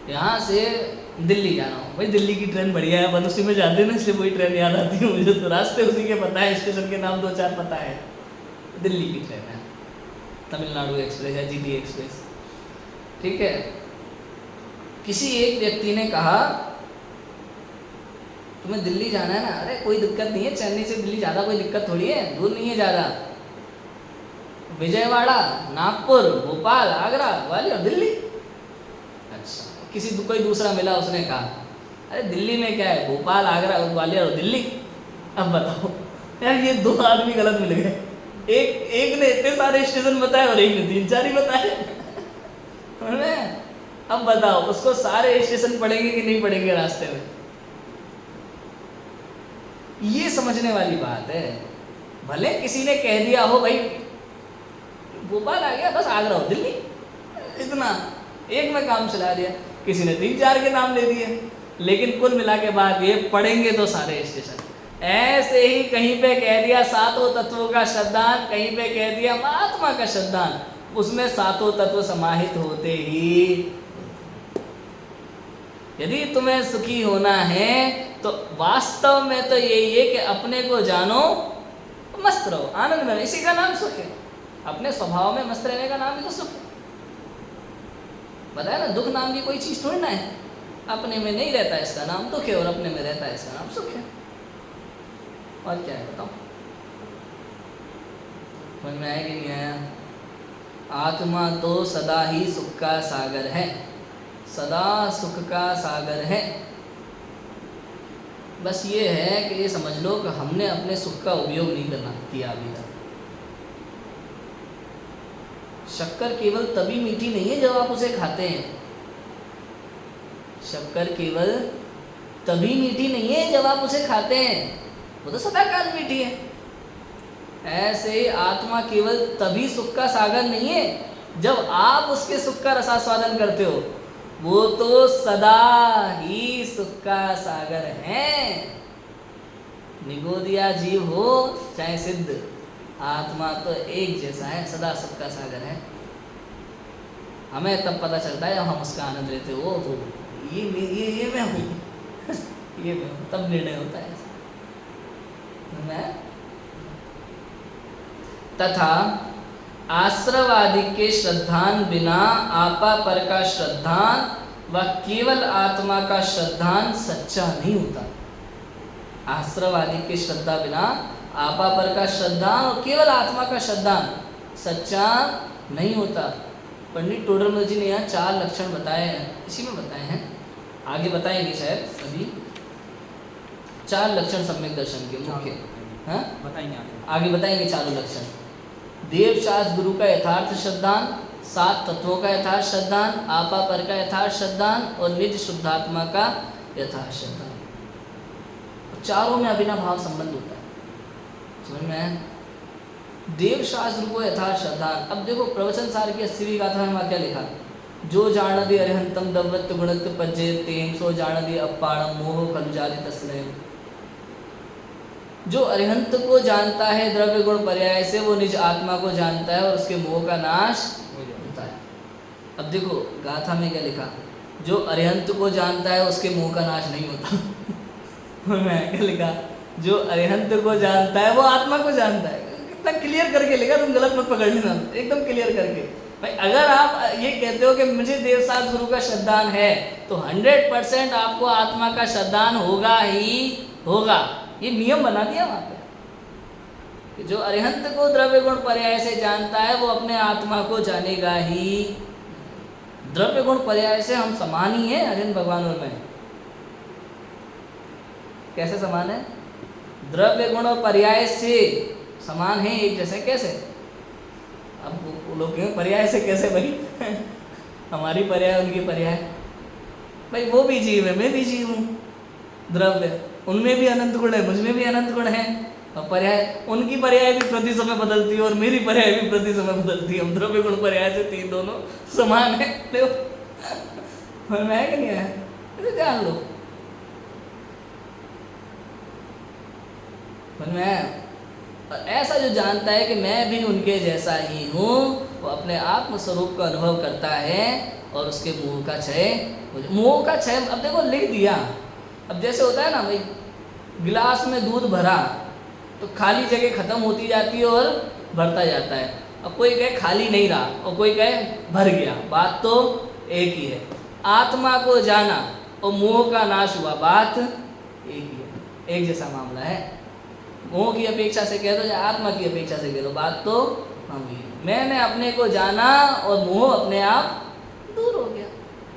Speaker 1: यहाँ से दिल्ली जाना हो, भाई दिल्ली की ट्रेन बढ़िया है, अपन उसी में जाते हैं ना, इसलिए वही ट्रेन याद आती है मुझे। तो रास्ते उसी के पता है, स्टेशन के नाम 2-4 पता है। दिल्ली की ट्रेन है, तमिलनाडु एक्सप्रेस या जीटी एक्सप्रेस, ठीक है। किसी एक व्यक्ति ने कहा तुम्हें दिल्ली जाना है ना? अरे कोई दिक्कत नहीं है, चेन्नई से दिल्ली ज़्यादा कोई दिक्कत थोड़ी है, दूर नहीं है ज़्यादा। विजयवाड़ा, नागपुर, भोपाल, आगरा, ग्वालियर, दिल्ली। अच्छा किसी कोई दूसरा मिला, उसने कहा अरे दिल्ली में क्या है, भोपाल, आगरा, ग्वालियर और दिल्ली। अब बताओ यार, ये दो आदमी गलत मिल गए। एक ने इतने सारे स्टेशन बताए और एक ने 3-4 ही बताए। अब बताओ उसको सारे स्टेशन पड़ेंगे कि नहीं पड़ेंगे रास्ते में? ये समझने वाली बात है। भले किसी ने कह दिया हो भाई भोपाल आ गया बस आगरा हो दिल्ली, इतना एक में काम चला दिया, किसी ने 3-4 के नाम ले दिए, लेकिन कुल मिला के बाद ये पढ़ेंगे तो सारे स्टेशन। ऐसे ही कहीं पे कह दिया सातों तत्वों का श्रद्धान, कहीं पे कह दिया महात्मा का श्रद्धान, उसमें सातों तत्व समाहित होते ही। यदि तुम्हें सुखी होना है तो वास्तव में तो यही है कि अपने को जानो, मस्त रहो, आनंद में, इसी का नाम सुख है। अपने स्वभाव में मस्त रहने का नाम ही तो सुख है। बताया ना, दुख नाम की कोई चीज थोड़ी ना है। अपने में नहीं रहता है इसका नाम दुख है, और अपने में रहता है इसका नाम सुख है। और क्या है बताओ? समझ में आया कि नहीं आया? आत्मा तो सदा ही सुख का सागर है, सदा सुख का सागर है। बस ये है कि ये समझ लो कि हमने अपने सुख का उपयोग नहीं करना किया अभी तक। शक्कर केवल तभी मीठी नहीं है जब आप उसे खाते हैं। शक्कर केवल तभी मीठी नहीं है जब आप उसे खाते हैं, वो तो सदा काल मीठी है। ऐसे ही आत्मा केवल तभी सुख का सागर नहीं है जब आप उसके सुख का रसास्वादन करते हो, वो तो सदा ही सुख का सागर है। निगोदिया जीव हो चाहे सिद्ध, आत्मा तो एक जैसा है, सदा सुख का सागर है। हमें तब पता चलता है जब हम उसका आनंद लेते हो, तो ये मैं हूँ ये मैं हूँ, तब निर्णय होता है। मैं तथा आश्रवादि के श्रद्धान बिना आपा पर का श्रद्धान व केवल आत्मा का श्रद्धान सच्चा नहीं होता। आश्रवादि की श्रद्धा बिना आपा पर का श्रद्धान और केवल आत्मा का श्रद्धान सच्चा नहीं होता। पंडित टोडरमल जी ने यहाँ 4 लक्षण बताए हैं, इसी में बताए हैं, आगे बताएंगे शायद अभी। 4 लक्षण सम्यक दर्शन के मुख्य, हाँ
Speaker 2: बताएंगे
Speaker 1: आगे बताएंगे चारों लक्षण। देव शास्त्र गुरु का यथार्थ श्रद्धान, 7 तत्वों का यथार्थ श्रद्धान, आपा पर का यथार्थ श्रद्धान और निज शुद्धात्मा का यथार्थ श्रद्धान। चारों में अभिनव भाव संबंध होता है, समझ में आया? देव शास्त्र को यथार्थ श्रद्धान। अब देखो प्रवचन सार की 80वीं गाथा में क्या लिखा, जो जानदि अरिहंतम दवत गुणत पज्जे तेम सो जानदि अपाणम मोह खलुजादि तस्नय। जो अरिहंत को जानता है द्रव्य गुण पर्याय से, वो निज आत्मा को जानता है और उसके मोह का नाश होता है। अब देखो गाथा में क्या लिखा, जो अरिहंत को जानता है उसके मोह का नाश नहीं होता मैं क्या लिखा, जो अरिहंत को जानता है वो आत्मा को जानता है। कितना क्लियर करके लिखा, तुम गलत मत पकड़ लेना, एकदम क्लियर करके। भाई अगर आप ये कहते हो कि मुझे देवसात गुरु का श्रद्धान है, तो 100% आपको आत्मा का श्रद्धान होगा ही होगा। ये नियम बना दिया वहाँ पे कि जो अरिहंत को द्रव्य गुण पर्याय से जानता है वो अपने आत्मा को जानेगा ही। द्रव्य गुण पर्याय से हम समान ही हैं अरिहंत भगवान और मैं। कैसे समान है? द्रव्य गुण और पर्याय से समान है, एक जैसे। कैसे? अब वो लोग कहें पर्याय से कैसे भाई हमारी पर्याय उनकी पर्याय, भाई वो भी जीव है, मैं भी जीव हूँ। द्रव्य उनमें भी अनंत गुण है, मुझमें भी अनंत गुण है। और पर्याय, उनकी पर्याय भी प्रति समय बदलती है और मेरी पर्याय भी प्रति समय बदलती है। हम द्रव्य गुण पर्याय से 3 दोनों समान है। देखो मैं है कि नहीं है, इसे जान लो। मैं ऐसा जो जानता है कि मैं भी उनके जैसा ही हूँ, वो अपने आत्म स्वरूप का अनुभव करता है और उसके मोह का क्षय। मोह का क्षय, अब देखो लिख दिया। अब जैसे होता है ना भाई, गिलास में दूध भरा तो खाली जगह खत्म होती जाती है और भरता जाता है। अब कोई कहे खाली नहीं रहा और कोई कहे भर गया, बात तो एक ही है। आत्मा को जाना और मोह का नाश हुआ, बात एक ही है, एक जैसा मामला है। मोह की अपेक्षा से कह दो या आत्मा की अपेक्षा से कह दो, बात तो हम ही। मैंने अपने को जाना और मोह अपने आप दूर हो गया।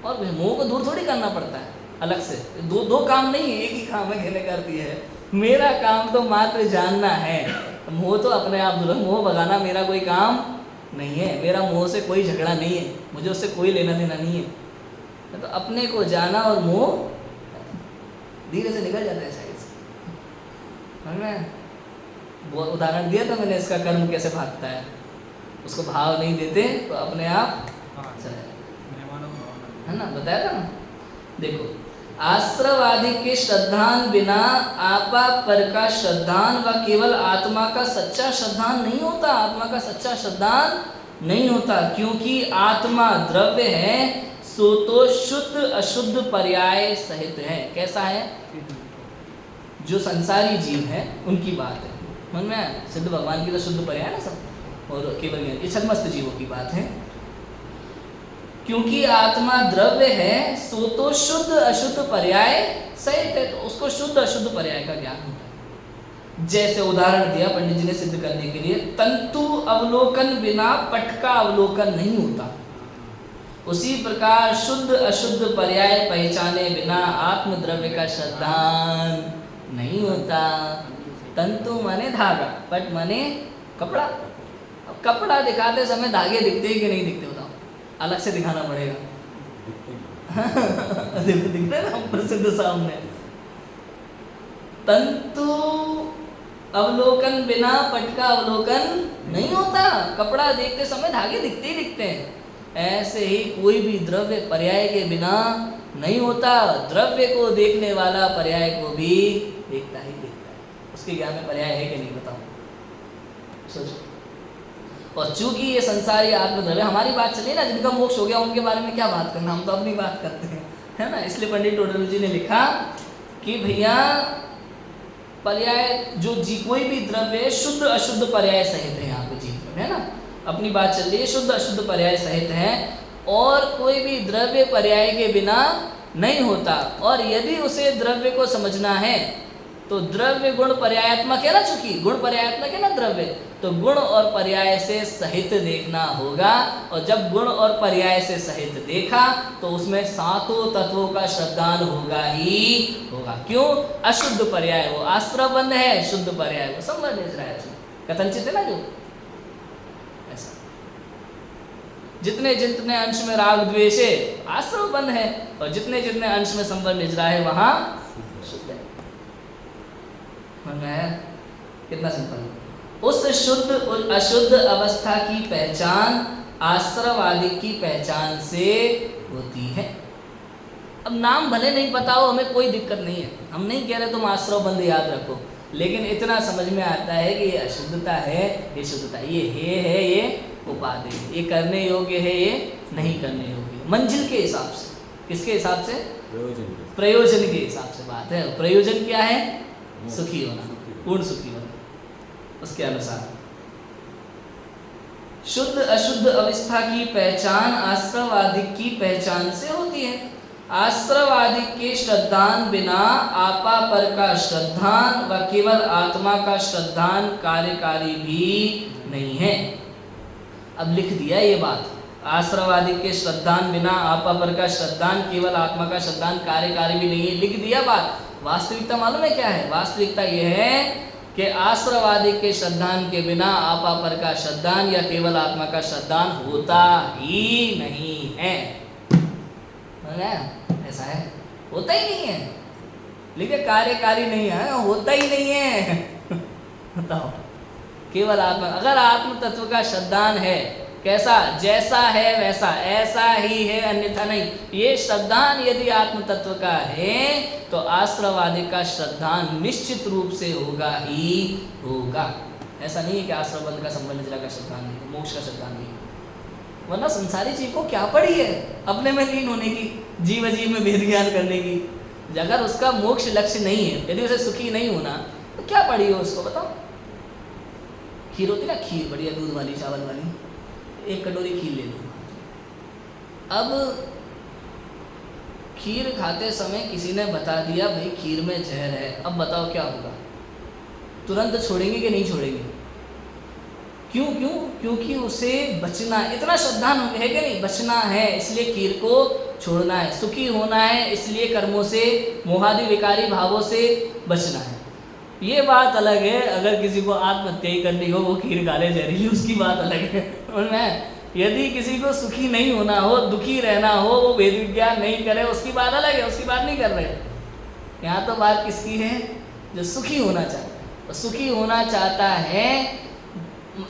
Speaker 1: और मोह को दूर थोड़ी करना पड़ता है अलग से, दो काम नहीं है, एक ही काम है। कहने का अर्थ ये है, मेरा काम तो मात्र जानना है, मोह तो अपने आप दूर। मोह भगाना मेरा कोई काम नहीं है, मेरा मोह से कोई झगड़ा नहीं है, मुझे उससे कोई लेना देना नहीं है। तो अपने को जाना और मोह धीरे से निकल जाता है साइड से। मैं वो उदाहरण दिया था मैंने, इसका कर्म कैसे भागता है। उसको भाव नहीं देते तो अपने आप है ना, बताया था ना। देखो आश्रवादि के श्रद्धान बिना आपा पर का श्रद्धान व केवल आत्मा का सच्चा श्रद्धान नहीं होता। आत्मा का सच्चा श्रद्धान नहीं होता, क्योंकि आत्मा द्रव्य है, सो तो शुद्ध अशुद्ध पर्याय सहित है। कैसा है? जो संसारी जीव है उनकी बात है, मन में सिद्ध भगवान की तो शुद्ध पर्याय ना सब, और केवल ये छद्मस्त जीवों की बात है। क्योंकि आत्मा द्रव्य है, सो तो शुद्ध अशुद्ध पर्याय सहित है, तो उसको शुद्ध अशुद्ध पर्याय का ज्ञान होता है। जैसे उदाहरण दिया पंडित जी ने सिद्ध करने के लिए, तंतु अवलोकन बिना पट का अवलोकन नहीं होता, उसी प्रकार शुद्ध अशुद्ध पर्याय पहचाने बिना आत्म द्रव्य का श्रद्धान नहीं होता। तंतु माने धागा, पट माने कपड़ा। अब कपड़ा दिखाते समय धागे दिखते हैं कि नहीं दिखते, बताओ? अलग से दिखाना पड़ेगा देखो दिख रहा है ना प्रसिद्ध सामने। तंतु अवलोकन बिना पट का अवलोकन नहीं होता। कपड़ा देखते समय धागे दिखते ही दिखते हैं, ऐसे ही कोई भी द्रव्य पर्याय के बिना नहीं होता। द्रव्य को देखने वाला पर्याय को भी देखता ही देखता है। उसके ज्ञान में पर्याय है कि नहीं बताओ, सोचो। और चूंकि ये संसारी आत्मद्रव्य, हमारी बात चली ना, जिनका मोक्ष हो गया उनके बारे में क्या बात करना, हम तो अपनी बात करते हैं, है ना। इसलिए पंडित टोडर जी ने लिखा कि भैया पर्याय जो कोई भी द्रव्य शुद्ध अशुद्ध पर्याय सहित है, यहाँ पे जीव में, है ना, अपनी बात चल रही है, शुद्ध अशुद्ध पर्याय सहित है, और कोई भी द्रव्य पर्याय के बिना नहीं होता। और यदि उसे द्रव्य को समझना है तो द्रव्य गुण पर्यायात्मक है ना, चूंकि गुण पर्यायात्मक है ना द्रव्य, तो गुण और पर्याय से सहित देखना होगा। और जब गुण और पर्याय से सहित देखा तो उसमें सातों तत्वों का श्रद्धान होगा ही होगा। क्यों? अशुद्ध पर्याय वो आश्रवबंध है, शुद्ध पर्याय वो संवर्ण है, कथनचित है ना, जो ऐसा। जितने जितने अंश में राग द्वेष है आश्रवबंध है, और जितने जितने अंश में संवर्ण निजरा है वहां शुद्ध है। कितना सिंपल। उस शुद्ध और अशुद्ध अवस्था की पहचान आश्रवादी की पहचान से होती है। अब नाम भले नहीं पता हो, हमें कोई दिक्कत नहीं है, हम नहीं कह रहे तुम आश्रव बंद याद रखो, लेकिन इतना समझ में आता है कि ये अशुद्धता है, ये शुद्धता, ये है, ये उपाधि, ये करने योग्य है, ये नहीं करने योग्य, मंजिल के हिसाब से। किसके हिसाब से? प्रयोजन के हिसाब से बात है। प्रयोजन क्या है? सुखी होना, पूर्ण सुखी होना, उसके अनुसार। शुद्ध अशुद्ध अवस्था की पहचान आश्रवादिक की पहचान से होती है। आश्रवादिक के श्रद्धान बिना आपा पर का श्रद्धान व केवल आत्मा का श्रद्धान कार्यकारी भी नहीं है। अब लिख दिया ये बात, आश्रवादिक के श्रद्धान बिना आपा पर का श्रद्धान केवल आत्मा का श्रद्धान कार्यकारी भी नहीं है, लिख दिया बात। वास्तविकता मालूम है क्या है? वास्तविकता यह है कि आश्रवादिक के श्रद्धान के बिना आपा पर का श्रद्धान या केवल आत्मा का श्रद्धान होता ही नहीं है। ऐसा है, होता ही नहीं है, लिखे कार्यकारी नहीं है, होता ही नहीं है। बताओ, केवल आत्मा, अगर आत्म तत्व का श्रद्धान है, कैसा? जैसा है वैसा, ऐसा ही है अन्यथा नहीं, ये श्रद्धान यदि आत्म तत्व का है तो आश्रवादी का श्रद्धान निश्चित रूप से होगा ही होगा। ऐसा नहीं है कि आश्रवबंध का संबंध निजरा का श्रद्धान नहीं, मोक्ष का श्रद्धान नहीं, वरना संसारी जीव को क्या पड़ी है अपने में लीन होने की, जीव जीव में भेद ज्ञान करने की। अगर उसका मोक्ष लक्ष्य नहीं है, यदि उसे सुखी नहीं होना, तो क्या पड़ी हो उसको? बताओ। खीर होती ना, खीर बढ़िया दूध वाली, चावल वाली, एक कटोरी खीर ले लो। अब खीर खाते समय किसी ने बता दिया भाई खीर में जहर है, अब बताओ क्या होगा? तुरंत छोड़ेंगे कि नहीं छोड़ेंगे? क्यों? क्योंकि उसे बचना, इतना श्रद्धान है कि नहीं, बचना है इसलिए खीर को छोड़ना है, सुखी होना है इसलिए कर्मों से, मोहादि विकारी भावों से बचना है। ये बात अलग है, अगर किसी को आत्महत्या ही करनी हो, वो खीर खा ले जहरीली, उसकी बात अलग है। यदि किसी को सुखी नहीं होना हो, दुखी रहना हो, वो वेद विज्ञान नहीं करे, उसकी बात अलग है, उसकी बात नहीं कर रहे। यहाँ तो बात किसकी है? जो सुखी होना चाहता है। तो सुखी होना चाहता है,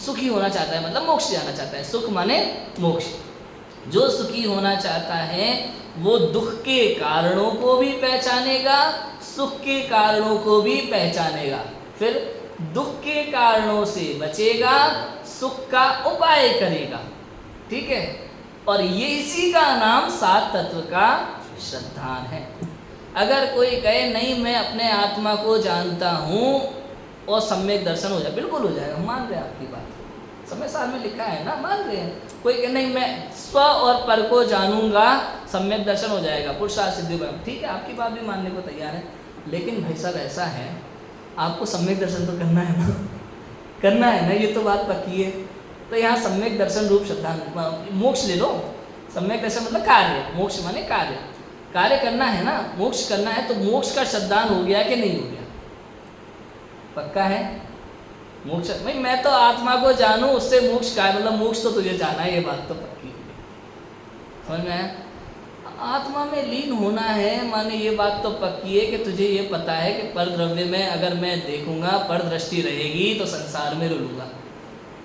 Speaker 1: सुखी होना चाहता है मतलब मोक्ष जाना चाहता है, सुख माने मोक्ष। जो सुखी होना चाहता है वो दुख के कारणों को भी पहचानेगा, सुख के कारणों को भी पहचानेगा, फिर दुख के कारणों से बचेगा, सुख का उपाय करेगा। ठीक है, और ये इसी का नाम सात तत्व का श्रद्धान है। अगर कोई कहे नहीं मैं अपने आत्मा को जानता हूँ और सम्यक दर्शन हो जाए, बिल्कुल हो जाएगा, हम मान रहे हैं आपकी बात, समय सार में लिखा है ना, मान रहे हैं। कोई कहे नहीं मैं स्व और पर को जानूंगा, सम्यक दर्शन हो जाएगा, पुरुषार्थ सिद्धि ब्रह्म, ठीक है, आपकी बात भी मानने को तैयार है। लेकिन भाई साहब ऐसा है, आपको सम्यक दर्शन तो करना है ना, करना है ना, ये तो बात पक्की है। तो यहाँ सम्यक दर्शन रूप श्रद्धान, मोक्ष ले लो। सम्यक दर्शन मतलब कार्य, मोक्ष माने कार्य, कार्य करना है ना, मोक्ष करना है, तो मोक्ष का श्रद्धान हो गया कि नहीं हो गया? पक्का है मोक्ष? भाई मैं तो आत्मा को जानूं, उससे मोक्ष का मतलब मोक्ष तो तुझे जाना है, ये बात तो पक्की है। समझ में आया? आत्मा में लीन होना है माने ये बात तो पक्की है कि तुझे ये पता है कि पर द्रव्य में अगर मैं देखूंगा, पर दृष्टि रहेगी तो संसार में रुलूंगा,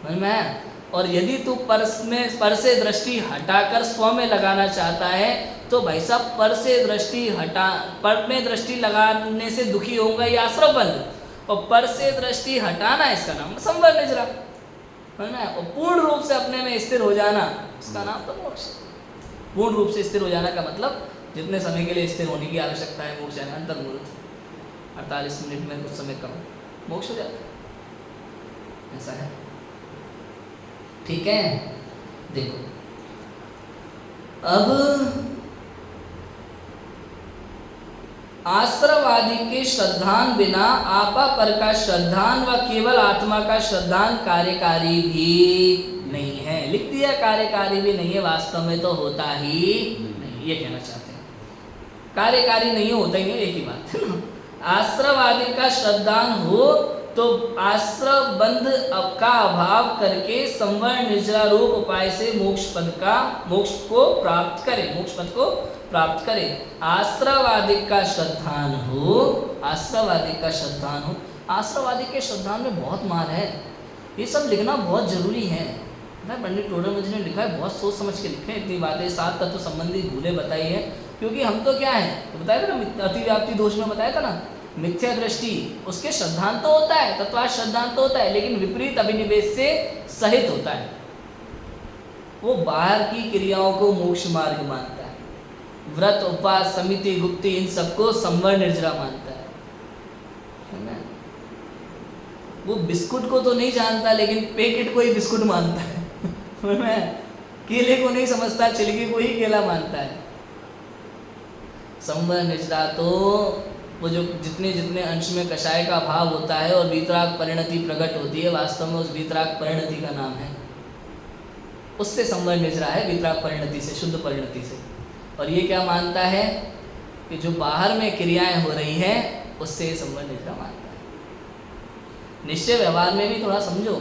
Speaker 1: समझ में आया? और यदि तू पर से दृष्टि हटाकर स्व में लगाना चाहता है तो भाई साहब पर से दृष्टि हटा, पर में दृष्टि लगाने से दुखी होगा ये आश्रव बंध, और पर से दृष्टि हटाना इसका नाम संवर निजरा, है ना? और पूर्ण रूप से अपने में स्थिर हो जाना इसका नाम तो मोक्ष। पूर्ण रूप से स्थिर हो जाना का मतलब जितने समय के लिए स्थिर होने की आवश्यकता है, मोक्ष यानी अंतर्मुहूर्त 48 मिनट में कुछ समय कम मोक्ष हो जाता है, ऐसा है। ठीक है, देखो अब आश्रवादी के श्रद्धान बिना आपा पर का श्रद्धान व केवल आत्मा का श्रद्धान कार्यकारी भी नहीं है। लिख दिया कार्यकारी भी नहीं है, वास्तव में तो होता ही नहीं, ये कहना चाहते हैं। कार्यकारी नहीं होता ही नहीं, एक ही बात है ना। आश्रवादी का श्रद्धान हो तो आश्रव बंध का अभाव करके संवरण निजरा रूप उपाय से मोक्ष को प्राप्त करे, मोक्ष पद को प्राप्त करे। आश्रवादी का श्रद्धान हो, आश्रवादी का श्रद्धान हो, आश्रवादी के श्रद्धान में बहुत मार है, ये सब लिखना बहुत जरूरी है। पंडित टोडरमल जी ने लिखा है, बहुत सोच समझ के लिखे इतनी बातें, 7 तत्व संबंधी भूलें बताई है, क्योंकि हम तो क्या है तो बताया था ना, अतिव्याप्ति दोष में बताया था ना, मिथ्या दृष्टि उसके श्रद्धांत तो होता है, तत्वार्थ श्रद्धांत तो होता है, लेकिन विपरीत अभिनिवेश से सहित होता है। वो बाहर की क्रियाओं को मोक्ष मार्ग मानता है, व्रत उपवास समिति गुप्ति इन सबको संवर निर्जरा मानता है ना। वो बिस्कुट को तो नहीं जानता लेकिन पैकेट को ही बिस्कुट मानता है केले को नहीं समझता, छिलके को ही केला मानता है। संवर निजरा तो वो जो जितने जितने अंश में कषाय का भाव होता है और वीतराग परिणति प्रकट होती है, वास्तव में उस वीतराग परिणति का नाम है, उससे संवर निजरा है, वीतराग परिणति से, शुद्ध परिणति से। और ये क्या मानता है कि जो बाहर में क्रियाएं हो रही हैं उससे संवर निजरा मानता है। निश्चय व्यवहार में भी थोड़ा समझो,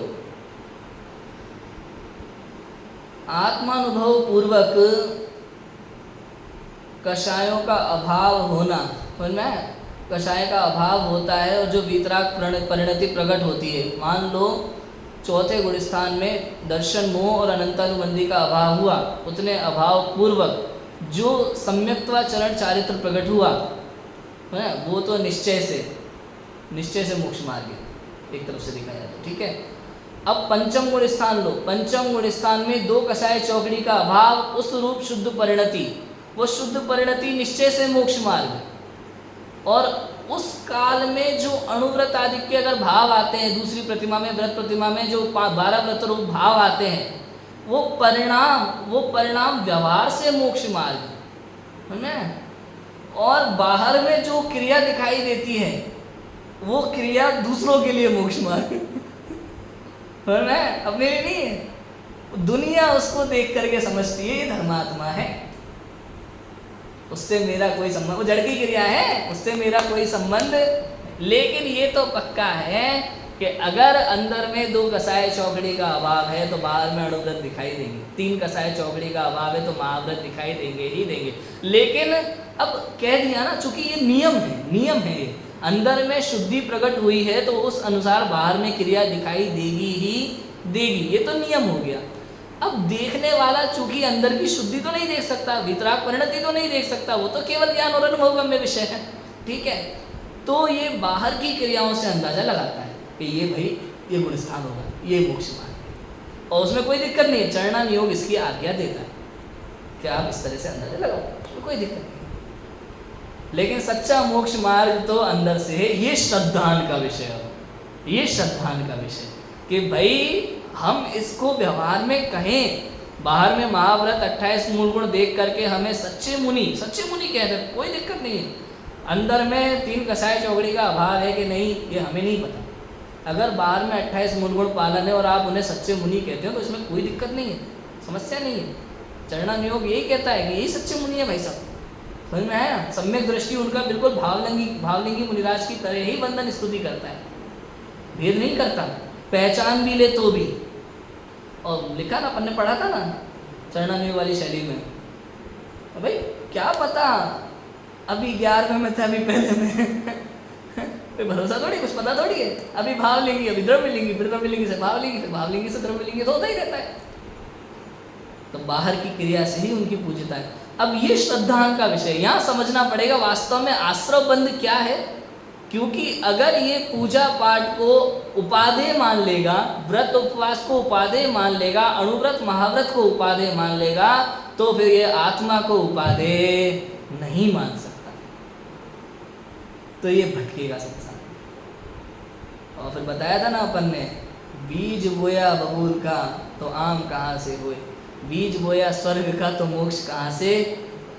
Speaker 1: आत्मानुभव पूर्वक कषायों का अभाव होना, समझ में, कषाय का अभाव होता है और जो वीतराग परिणति प्रकट होती है। मान लो चौथे गुण स्थान में दर्शन मोह और अनंतानुबंधी का अभाव हुआ, उतने अभाव पूर्वक जो सम्यक्त्वाचरण चारित्र प्रकट हुआ है वो तो निश्चय से मोक्ष मार्ग है, एक तरफ से देखा जाए तो। ठीक है, अब पंचम गुण स्थान लो, पंचम गुण स्थान में 2 कषाय चौकड़ी का अभाव, उस रूप शुद्ध परिणति, वो शुद्ध परिणति निश्चय से मोक्ष मार्ग। और उस काल में जो अणुव्रत आदि के अगर भाव आते हैं, दूसरी प्रतिमा में, व्रत प्रतिमा में जो 12 व्रत रूप भाव आते हैं, वो परिणाम व्यवहार से मोक्ष मार्ग है ना। और बाहर में जो क्रिया दिखाई देती है वो क्रिया दूसरों के लिए मोक्ष मार्ग है ना, अपने लिए नहीं है। दुनिया उसको देख करके समझती है ये धर्मात्मा है, उससे मेरा कोई संबंध, वो जड़ की क्रिया है, उससे मेरा कोई संबंध। लेकिन ये तो पक्का है कि अगर अंदर में 2 कषाय चौकड़ी का अभाव है तो बाहर में अणुव्रत दिखाई देंगे, 3 कषाय चौकड़ी का अभाव है तो महाव्रत दिखाई देंगे ही देंगे। लेकिन अब कह दिया ना, चूंकि ये नियम है ये, अंदर में शुद्धि प्रकट हुई है तो उस अनुसार बाहर में क्रिया दिखाई देगी ही देगी, ये तो नियम हो गया। अब देखने वाला चूंकि अंदर की शुद्धि तो नहीं देख सकता, वीतराग परिणति तो नहीं देख सकता, वो तो केवल ज्ञान और अनुभवगम्य विषय है। ठीक है, तो ये बाहर की क्रियाओं से अंदाजा लगाता है कि ये भाई ये गुण स्थान होगा, ये मोक्ष मार्ग है, और उसमें कोई दिक्कत नहीं है, चरणा नियोग इसकी आज्ञा देता है कि आप इस तरह से अंदाजा लगाओ, तो कोई दिक्कत नहीं। लेकिन सच्चा मोक्ष मार्ग तो अंदर से है, ये श्रद्धान का विषय है, ये श्रद्धान का विषय कि भाई हम इसको व्यवहार में कहें, बाहर में महाव्रत 28 मूल गुण देख करके हमें सच्चे मुनि कहते हैं, कोई दिक्कत नहीं है। अंदर में 3 कषाय चौकड़ी का अभाव है कि नहीं, ये हमें नहीं पता। अगर बाहर में 28 मूल गुण पालन है और आप उन्हें सच्चे मुनि कहते हो तो इसमें कोई दिक्कत नहीं है, समस्या नहीं है। चरणा नियोग यही कहता है कि यही सच्चे मुनि है भाई साहब, समझ में आया। सम्यक दृष्टि उनका बिल्कुल भावलिंगी मुनिराज की तरह ही बंधन स्तुति करता है, भेद नहीं करता, पहचान भी ले तो भी। और लिखा ना, अपन ने पढ़ा था ना चरणा नियोग वाली शैली में, भाई क्या पता अभी 11वें में थे, अभी पहले में कोई भरोसा थोड़ी, कुछ पता थोड़ी है। अभी भाव लेंगी, अभी द्रव्य लेंगी, फिर द्रव्य लेंगी से भाव लेंगी, फिर भाव लेंगी से द्रव्य लेंगी, तो होता ही रहता है। तो बाहर की क्रिया से ही उनकी पूज्यता है। अब ये श्रद्धा का विषय यहाँ समझना पड़ेगा वास्तव में आश्रव बंध क्या है, क्योंकि अगर ये पूजा पाठ को उपादेय मान लेगा, व्रत उपवास को उपादेय मान लेगा, अणुव्रत महाव्रत को उपादेय मान लेगा, तो फिर ये आत्मा को उपादेय नहीं मान सकता, तो ये भटकेगा संसार। और फिर बताया था ना अपन ने, बीज बोया बबूल का तो आम कहाँ से हुए, बीज बोया स्वर्ग का तो मोक्ष कहाँ से।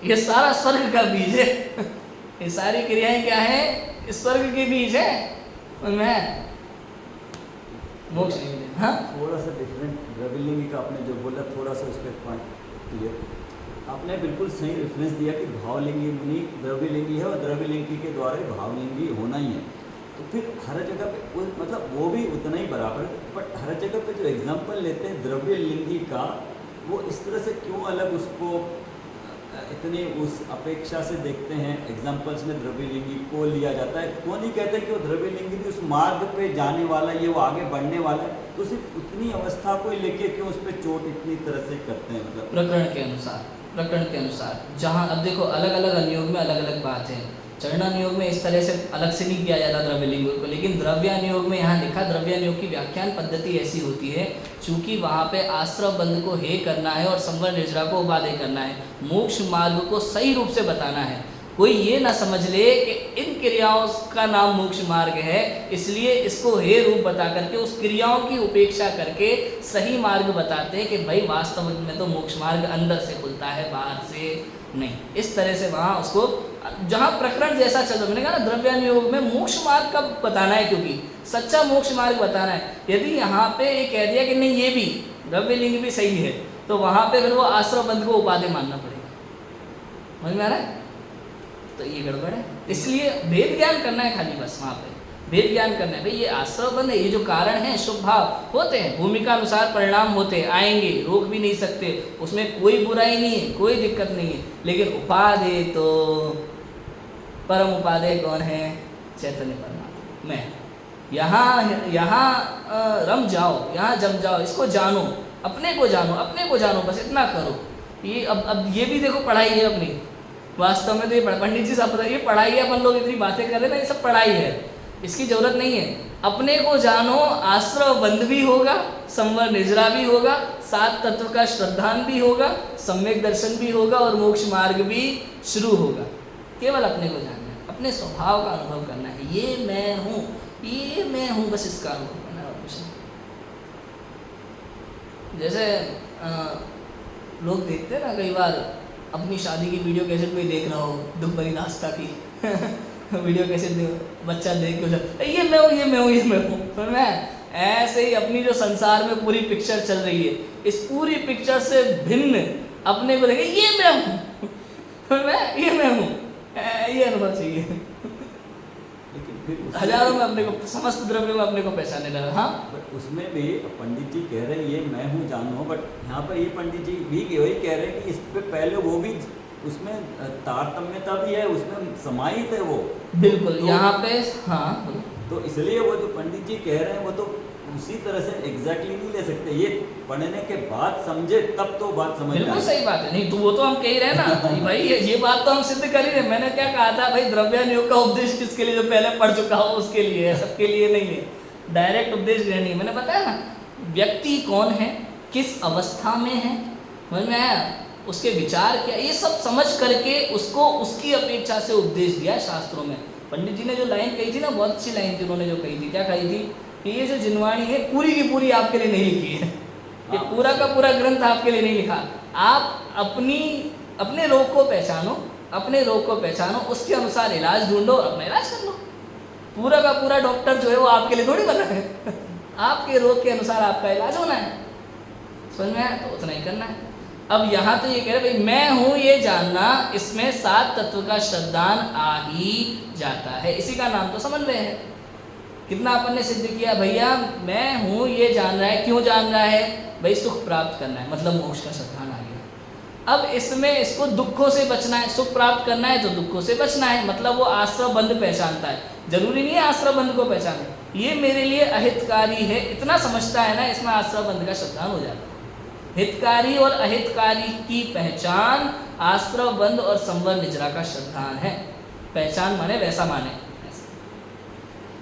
Speaker 1: ये सारा स्वर्ग का बीज है ये सारी क्रियाएं क्या है, स्वर्ग के बीज है, उनमें मोक्ष नहीं मिलेगा। हाँ
Speaker 2: थोड़ा सा डिफरेंट द्रव्यलिंगी का आपने जो बोला, थोड़ा सा उस पर पॉइंट क्लियर, आपने बिल्कुल सही रेफरेंस दिया कि भावलिंगी मुनि द्रव्यलिंगी है और द्रव्यलिंगी के द्वारा ही भावलिंगी होना ही है। तो फिर हर जगह पे वो मतलब वो भी उतना ही बराबर है, बट हर जगह पे जो एग्जांपल लेते हैं द्रव्यलिंगी का, वो इस तरह से क्यों अलग उसको इतनी उस अपेक्षा से देखते हैं। एग्जाम्पल्स में द्रव्यलिंगी को लिया जाता है, क्यों नहीं कहते कि वो द्रव्यलिंगी भी उस मार्ग पे जाने वाला है, ये वो आगे बढ़ने वाला है, तो सिर्फ उतनी अवस्था को ही लेके क्यों उस पर चोट इतनी तरह से करते हैं। मतलब
Speaker 1: प्रकरण के अनुसार जहाँ अब देखो अलग अलग अनुयोग में अलग अलग बात है। चरणानुयोग में इस तरह से अलग से नहीं किया जाता द्रव्यलिंग को, लेकिन द्रव्यानुयोग में यहाँ लिखा, द्रव्यानुयोग की व्याख्यान पद्धति ऐसी होती है, चूंकि वहाँ पे आश्रव बंध को हे करना है और संवर निर्जरा को उपादेय करना है, मोक्ष मार्ग को सही रूप से बताना है। कोई ये ना समझ ले कि इन क्रियाओं का नाम मोक्ष मार्ग है, इसलिए इसको हे रूप बता करके उस क्रियाओं की उपेक्षा करके सही मार्ग बताते हैं कि भाई वास्तव में तो मोक्ष मार्ग अंदर से खुलता है, बाहर से नहीं। इस तरह से वहाँ उसको जहाँ प्रकरण जैसा चल रहा है, मैंने कहा ना द्रव्यानुयोग में मोक्ष मार्ग का बताना है, क्योंकि सच्चा मोक्ष मार्ग बताना है। यदि यहाँ पे ये कह दिया कि नहीं ये भी द्रव्यलिंग भी सही है, तो वहाँ पे फिर वो आश्रव बंध को उपादेय मानना पड़ेगा। समझ में आ रहा है? तो ये गड़बड़ है। इसलिए भेद ज्ञान करना है, खाली बस वहाँ पे भेद ज्ञान करना है। भाई ये आश्रव बंध है, ये जो कारण है शुभ भाव होते हैं, भूमिका अनुसार परिणाम होते आएंगे, रोक भी नहीं सकते, उसमें कोई बुराई नहीं है, कोई दिक्कत नहीं है। लेकिन उपादेय तो परम उपादेय कौन है? चैतन्य परमात्मा। मैं यहाँ रम जाओ, यहाँ जम जाओ, इसको जानो, अपने को जानो, अपने को जानो, बस इतना करो। ये अब ये भी देखो पढ़ाई है अपनी, वास्तव में तो ये पंडित जी साहब बताइए पढ़ाई है, अपन लोग इतनी बातें कर रहे हैं ना, ये सब पढ़ाई है, इसकी जरूरत नहीं है। अपने को जानो, आश्रव बंध भी होगा, संवर निजरा भी होगा, सात तत्व का श्रद्धान भी होगा, सम्यक दर्शन भी होगा और मोक्ष मार्ग भी शुरू होगा। केवल अपने को जानना है, अपने स्वभाव का अनुभव करना है, ये मैं हूँ, ये मैं हूँ, बस इसका अनुभव करना है और कुछ नहीं। जैसे लोग देखते हैं ना कई बार अपनी शादी की वीडियो कैसेट में देख रहा हो, दुख भरी दास्ता की वीडियो कैसेट बच्चा देख के ये मैं हूँ, ये मैं हूँ, ये मैं हूँ। तो मैं ऐसे ही अपनी जो संसार में पूरी पिक्चर चल रही है, इस पूरी पिक्चर से भिन्न अपने को देखे ये मैं हूँ, ये मैं हूँ, ये अनुभव चाहिए।
Speaker 2: लेकिन फिर
Speaker 1: हजारों में अपने को, समस्त द्रव्य में अपने को पहचाने लगा। हाँ
Speaker 2: बट उसमें भी पंडित जी कह रहे हैं ये मैं हूँ जानो, बट यहाँ पर ये पंडित जी भी वही कह रहे हैं कि इस पे पहले वो भी उसमें तारतम्यता भी है, उसमें समाहित है वो
Speaker 1: बिल्कुल।
Speaker 2: तो
Speaker 1: यहाँ पे हाँ
Speaker 2: तो इसलिए वो जो पंडित जी कह रहे हैं वो तो उसी तरह से एग्जैक्टली नहीं ले सकते, ये पढ़ने के बाद समझे तब तो बात समझ में
Speaker 1: बिल्कुल
Speaker 2: आए।
Speaker 1: सही बात है। नहीं तो वो तो हम कह ही रहे हैं ना भाई, ये बात तो हम सिद्ध कर ही रहे। मैंने क्या कहा था भाई, द्रव्यानुयोग का उपदेश किसके लिए? जो पहले पढ़ चुका हो उसके लिए है, सबके लिए नहीं है। डायरेक्ट उपदेश ग्रहण नहीं। मैंने बताया ना व्यक्ति कौन है, किस अवस्था में है, समझ में आया, उसके विचार क्या, ये सब समझ करके उसको उसकी अपेक्षा से उपदेश दिया शास्त्रों में। पंडित जी ने जो लाइन कही थी ना, बहुत अच्छी लाइन थी उन्होंने जो कही थी। क्या कही थी कि ये जो जिनवाणी है पूरी की पूरी आपके लिए नहीं लिखी है, ये पूरा का पूरा ग्रंथ आपके लिए नहीं लिखा। आप अपने रोग को पहचानो, अपने रोग को पहचानो, उसके अनुसार इलाज ढूंढो, अपना इलाज कर लो। पूरा का पूरा डॉक्टर जो है वो आपके लिए थोड़ी बना है आपके रोग के अनुसार आपका इलाज होना है, समझ में आया? तो उतना ही करना है। अब यहाँ तो ये कह रहे भाई मैं हूँ ये जानना, इसमें सात तत्व का श्रद्धान आ ही जाता है, इसी का नाम तो समन्वय है। कितना अपन ने सिद्ध किया भैया, मैं हूँ ये जान रहा है, क्यों जान रहा है भाई? सुख प्राप्त करना है, मतलब मोक्ष का श्रद्धान आ गया। अब इसमें इसको दुखों से बचना है, सुख प्राप्त करना है तो दुखों से बचना है, मतलब वो आश्रव बंध पहचानता है। जरूरी नहीं है आश्रव बंध को पहचाने, ये मेरे लिए अहितकारी है इतना समझता है ना, इसमें आश्रव बंध का श्रद्धान हो जाता है। हितकारी और अहितकारी की पहचान आश्रव बंध और संवर निजरा का श्रद्धान है। पहचान माने वैसा माने,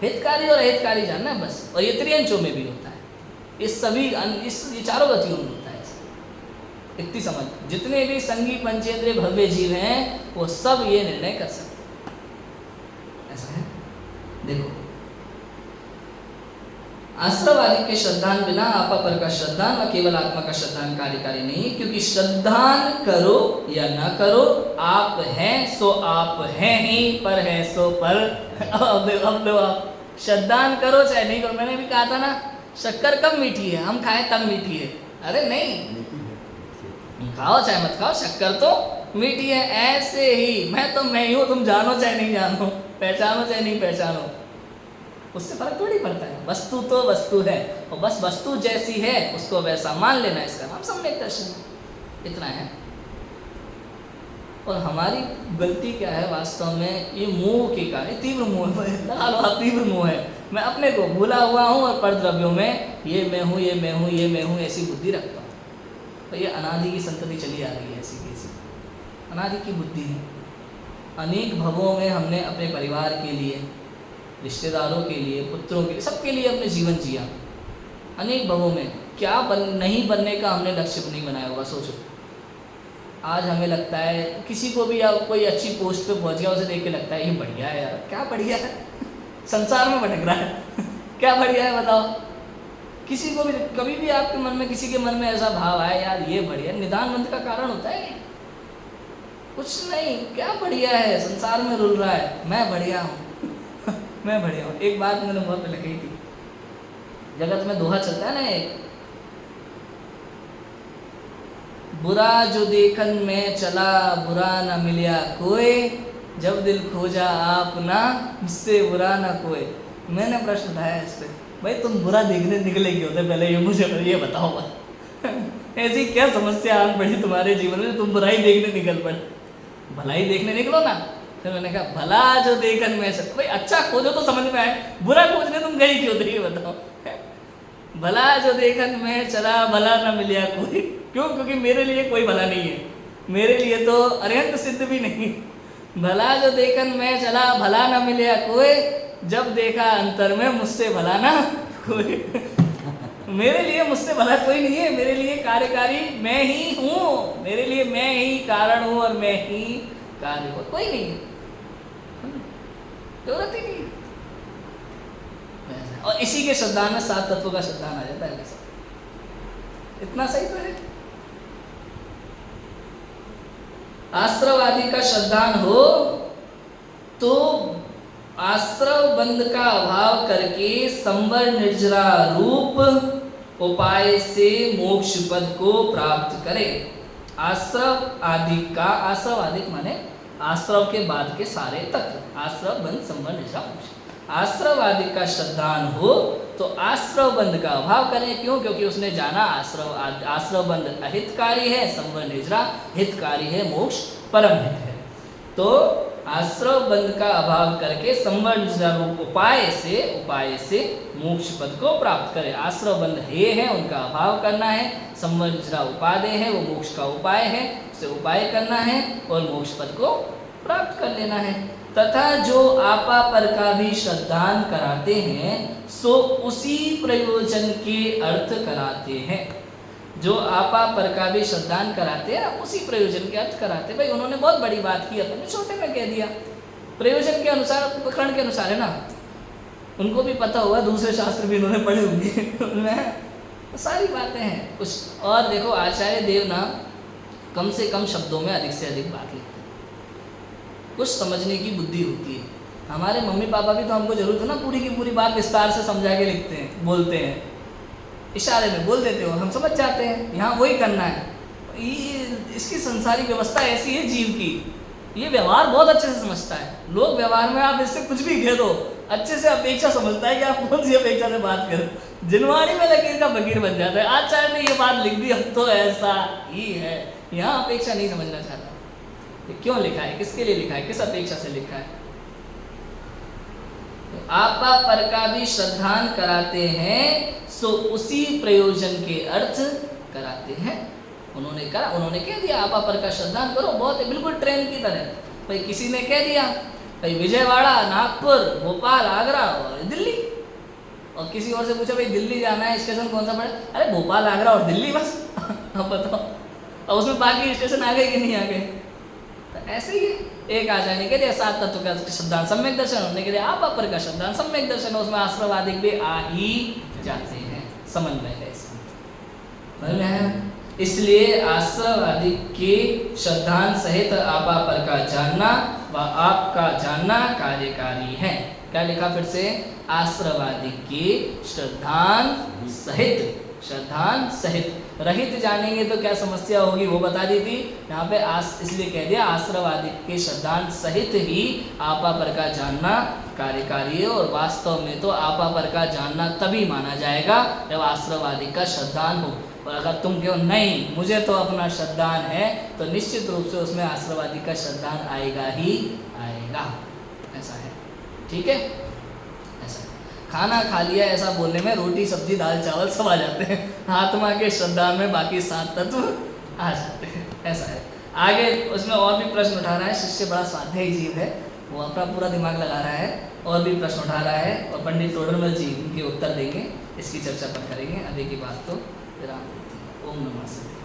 Speaker 1: हितकारी और अहितकारी जानना है बस। और ये त्रियंचों में भी होता है, इस सभी ये चारों गतियों में होता है। इतनी समझ, जितने भी संगी पंचेंद्रिय भव्य जीव हैं वो सब ये निर्णय कर सकते हैं, ऐसा है। देखो, आश्रवादी के श्रद्धान बिना आपा पर का श्रद्धान न केवल आत्मा का श्रद्धान कार्यकारी नहीं है, क्योंकि श्रद्धान करो या न करो, आप हैं सो आप हैं ही, पर है सो पर। अब लो आप श्रद्धान करो चाहे नहीं करो। मैंने भी कहा था ना, शक्कर कब मीठी है, हम खाएं तब मीठी है। अरे नहीं, खाओ चाहे मत खाओ, शक्कर तो मीठी है। ऐसे ही मैं तो मैं ही हूँ, तुम जानो चाहे नहीं जानो, पहचानो चाहे नहीं पहचानो, उससे फर्क थोड़ी पड़ता है। वस्तु तो वस्तु है, और बस वस्तु जैसी है उसको वैसा मान लेना, इसका नाम सम्यक दर्शन। इतना है। और हमारी गलती क्या है वास्तव में, ये मोह के कारण, तीव्र मोह है, तीव्र मोह है। मैं अपने को भूला हुआ हूँ और परद्रव्यों में ये मैं हूँ, ये मैं हूँ, ये मैं हूँ, ऐसी बुद्धि रखता हूँ। तो ये अनादि की संतति चली आ रही है, ऐसी कैसी अनादि की बुद्धि है। अनेक भवों में हमने अपने परिवार के लिए, रिश्तेदारों के लिए, पुत्रों के लिए, सबके लिए अपने जीवन जिया। अनेक भवों में क्या नहीं बनने का हमने लक्ष्य नहीं बनाया होगा, सोचो। आज हमें लगता है किसी को भी, या कोई अच्छी पोस्ट पे पहुंच गया, उसे देख के लगता है ये बढ़िया है यार, क्या बढ़िया है, संसार में भटक रहा है क्या बढ़िया है बताओ। किसी को भी, कभी भी आपके मन में, किसी के मन में ऐसा भाव आए यार ये बढ़िया, निदान मंद का कारण होता है कुछ नहीं, क्या बढ़िया है, संसार में रुल रहा है, मैं बढ़िया हूँ मैं बढ़िया हूँ। एक बात मैंने बहुत पहले कही थी, जगत में दोहा चलता है ना एक, बुरा जो देखन में चला बुरा न मिलिया कोई, जब दिल खोजा आप ना मुझसे बुरा ना कोई। मैंने प्रश्न उठाया इस पर, भाई तुम बुरा देखने निकले क्यों थे, पहले ये मुझे ये बताओ ऐसी क्या समस्या आन पड़ी तुम्हारे जीवन में, तुम बुराई देखने निकल पड़े। भलाई देखने निकलो ना। फिर मैंने कहा भला जो देखन में चला, भाई अच्छा खोजो तो समझ में आए, बुरा खोजने तुम गई क्यों थे ये बताओ। भला जो देखन में चला भला न मिलिया कोई, क्यों? क्योंकि मेरे लिए कोई भला नहीं है, मेरे लिए तो अरिहंत सिद्ध भी नहीं। भला जो देखन में चला भला न मिलिया कोई, जब देखा अंतर में मुझसे भला ना कोई मेरे लिए मुझसे भला कोई नहीं है, मेरे लिए कार्यकारी मैं ही हूँ, मेरे लिए मैं ही कारण हूँ और मैं ही कार्य हूँ, कोई नहीं है, जरूरत ही नहीं। और इसी के श्रद्धान में 7 तत्वों का श्रद्धान आ जाता है। इतना सही तो है। आश्रवादी का श्रद्धान हो तो आश्रव बंध का अभाव करके संवर निर्जरा रूप उपाय से मोक्ष पद को प्राप्त करे। आश्रव आदिक का, आश्रव आदिक माने आश्रव के बाद के सारे तत्व, आश्रव बंध संवर निर्जरा मोक्ष। आश्रव आदि का श्रद्धान हो तो आश्रव बंध का अभाव करें, क्यों? क्योंकि उसने जाना आश्रव बंध अहितकारी है, संवर निजरा हितकारी है, मोक्ष परम हित है। तो आश्रव बंध का अभाव करके संवर निजरा रूप उपाय से मोक्ष पद को प्राप्त करे। आश्रव बंध हे है, उनका अभाव करना है, संवर निजरा उपादेय है, वो मोक्ष का उपाय है, उसे उपाय करना है और मोक्ष पद को प्राप्त कर लेना है। तथा जो आपा पर का भी श्रद्धान कराते हैं सो उसी प्रयोजन के अर्थ कराते हैं। जो आपा पर का भी श्रद्धान कराते हैं उसी प्रयोजन के अर्थ कराते हैं। भाई उन्होंने बहुत बड़ी बात की, अपने छोटे में कह दिया, प्रयोजन के अनुसार, प्रकरण के अनुसार है ना, उनको भी पता होगा, दूसरे शास्त्र भी उन्होंने पढ़े होंगे उनमें सारी बातें हैं कुछ। और देखो आचार्य देव ना कम से कम शब्दों में अधिक से अधिक बात लिखते हैं, कुछ समझने की बुद्धि होती है। हमारे मम्मी पापा भी तो हमको जरूरत है ना, पूरी की पूरी बात विस्तार से समझा के लिखते हैं, बोलते हैं, इशारे में बोल देते हो, हम समझ जाते हैं यहाँ वही करना है। इसकी संसारी व्यवस्था ऐसी है जीव की, ये व्यवहार बहुत अच्छे से समझता है। लोग व्यवहार में आप इससे कुछ भी कह दो अच्छे से अपेक्षा समझता है कि आप कौन सी अपेक्षा से बात करें। जिनवाणी में लकीर का फकीर बन जाता है। आचार्य ने ये बात लिख दी, अब तो ऐसा ही है। यहाँ अपेक्षा नहीं समझना चाहता। ये क्यों लिखा है, किसके लिए लिखा है, किस अपेक्षा से लिखा है। आपा पर का भी श्रद्धान कराते हैं, सो उसी प्रयोजन के अर्थ कराते हैं। उन्होंने कह दिया आपा पर का श्रद्धान करो, बहुत बिल्कुल ट्रेन की तरह। भाई किसी ने कह दिया भाई विजयवाड़ा, नागपुर, भोपाल, आगरा और दिल्ली, और किसी और से पूछा भाई दिल्ली जाना है, स्टेशन कौन सा पड़े, अरे भोपाल, आगरा और दिल्ली बस। अब बताओ, और उसमें बाकी स्टेशन आ गए कि नहीं आ गए। तो ऐसे ही एक आचार्य ने कह दिया सात तत्व का श्रद्धान सम्यक दर्शन, उन्होंने कह दिया आपा पर का श्रद्धान सम्यक दर्शन, उसमें आश्रवादिक भी आ ही जाते हैं। समन्वय है इसमें। इसलिए आश्रवादिक के श्रद्धान सहित आपा पर का जानना व आपका जानना कार्यकारी है। क्या लिखा फिर से, आश्रवादिक के श्रद्धान सहित, रहित जानेंगे तो क्या समस्या होगी वो बता दी थी। यहाँ पे इसलिए कह दिया आश्रवादिक के श्रद्धान सहित ही आपा पर का जानना कार्यकारी है। और वास्तव में तो आपा पर का जानना तभी माना जाएगा जब आश्रवादिक का श्रद्धान हो। और अगर तुम कहो नहीं मुझे तो अपना श्रद्धान है, तो निश्चित रूप से उसमें आश्रवादी का श्रद्धान आएगा ही आएगा। ऐसा है, ठीक है। ऐसा खाना खा लिया ऐसा बोलने में रोटी सब्जी दाल चावल सब आ जाते हैं, आत्मा के श्रद्धान में बाकी 7 तत्व आ जाते हैं। ऐसा है। आगे उसमें और भी प्रश्न उठा रहा है शिष्य, बड़ा स्वाध्यायी जीव है, वो अपना पूरा दिमाग लगा रहा है और भी प्रश्न उठा रहा है, और पंडित टोडरमल जी उनके उत्तर देंगे, इसकी चर्चा पर करेंगे। अभी की बात तो विराम। ओम नमः शिवाय।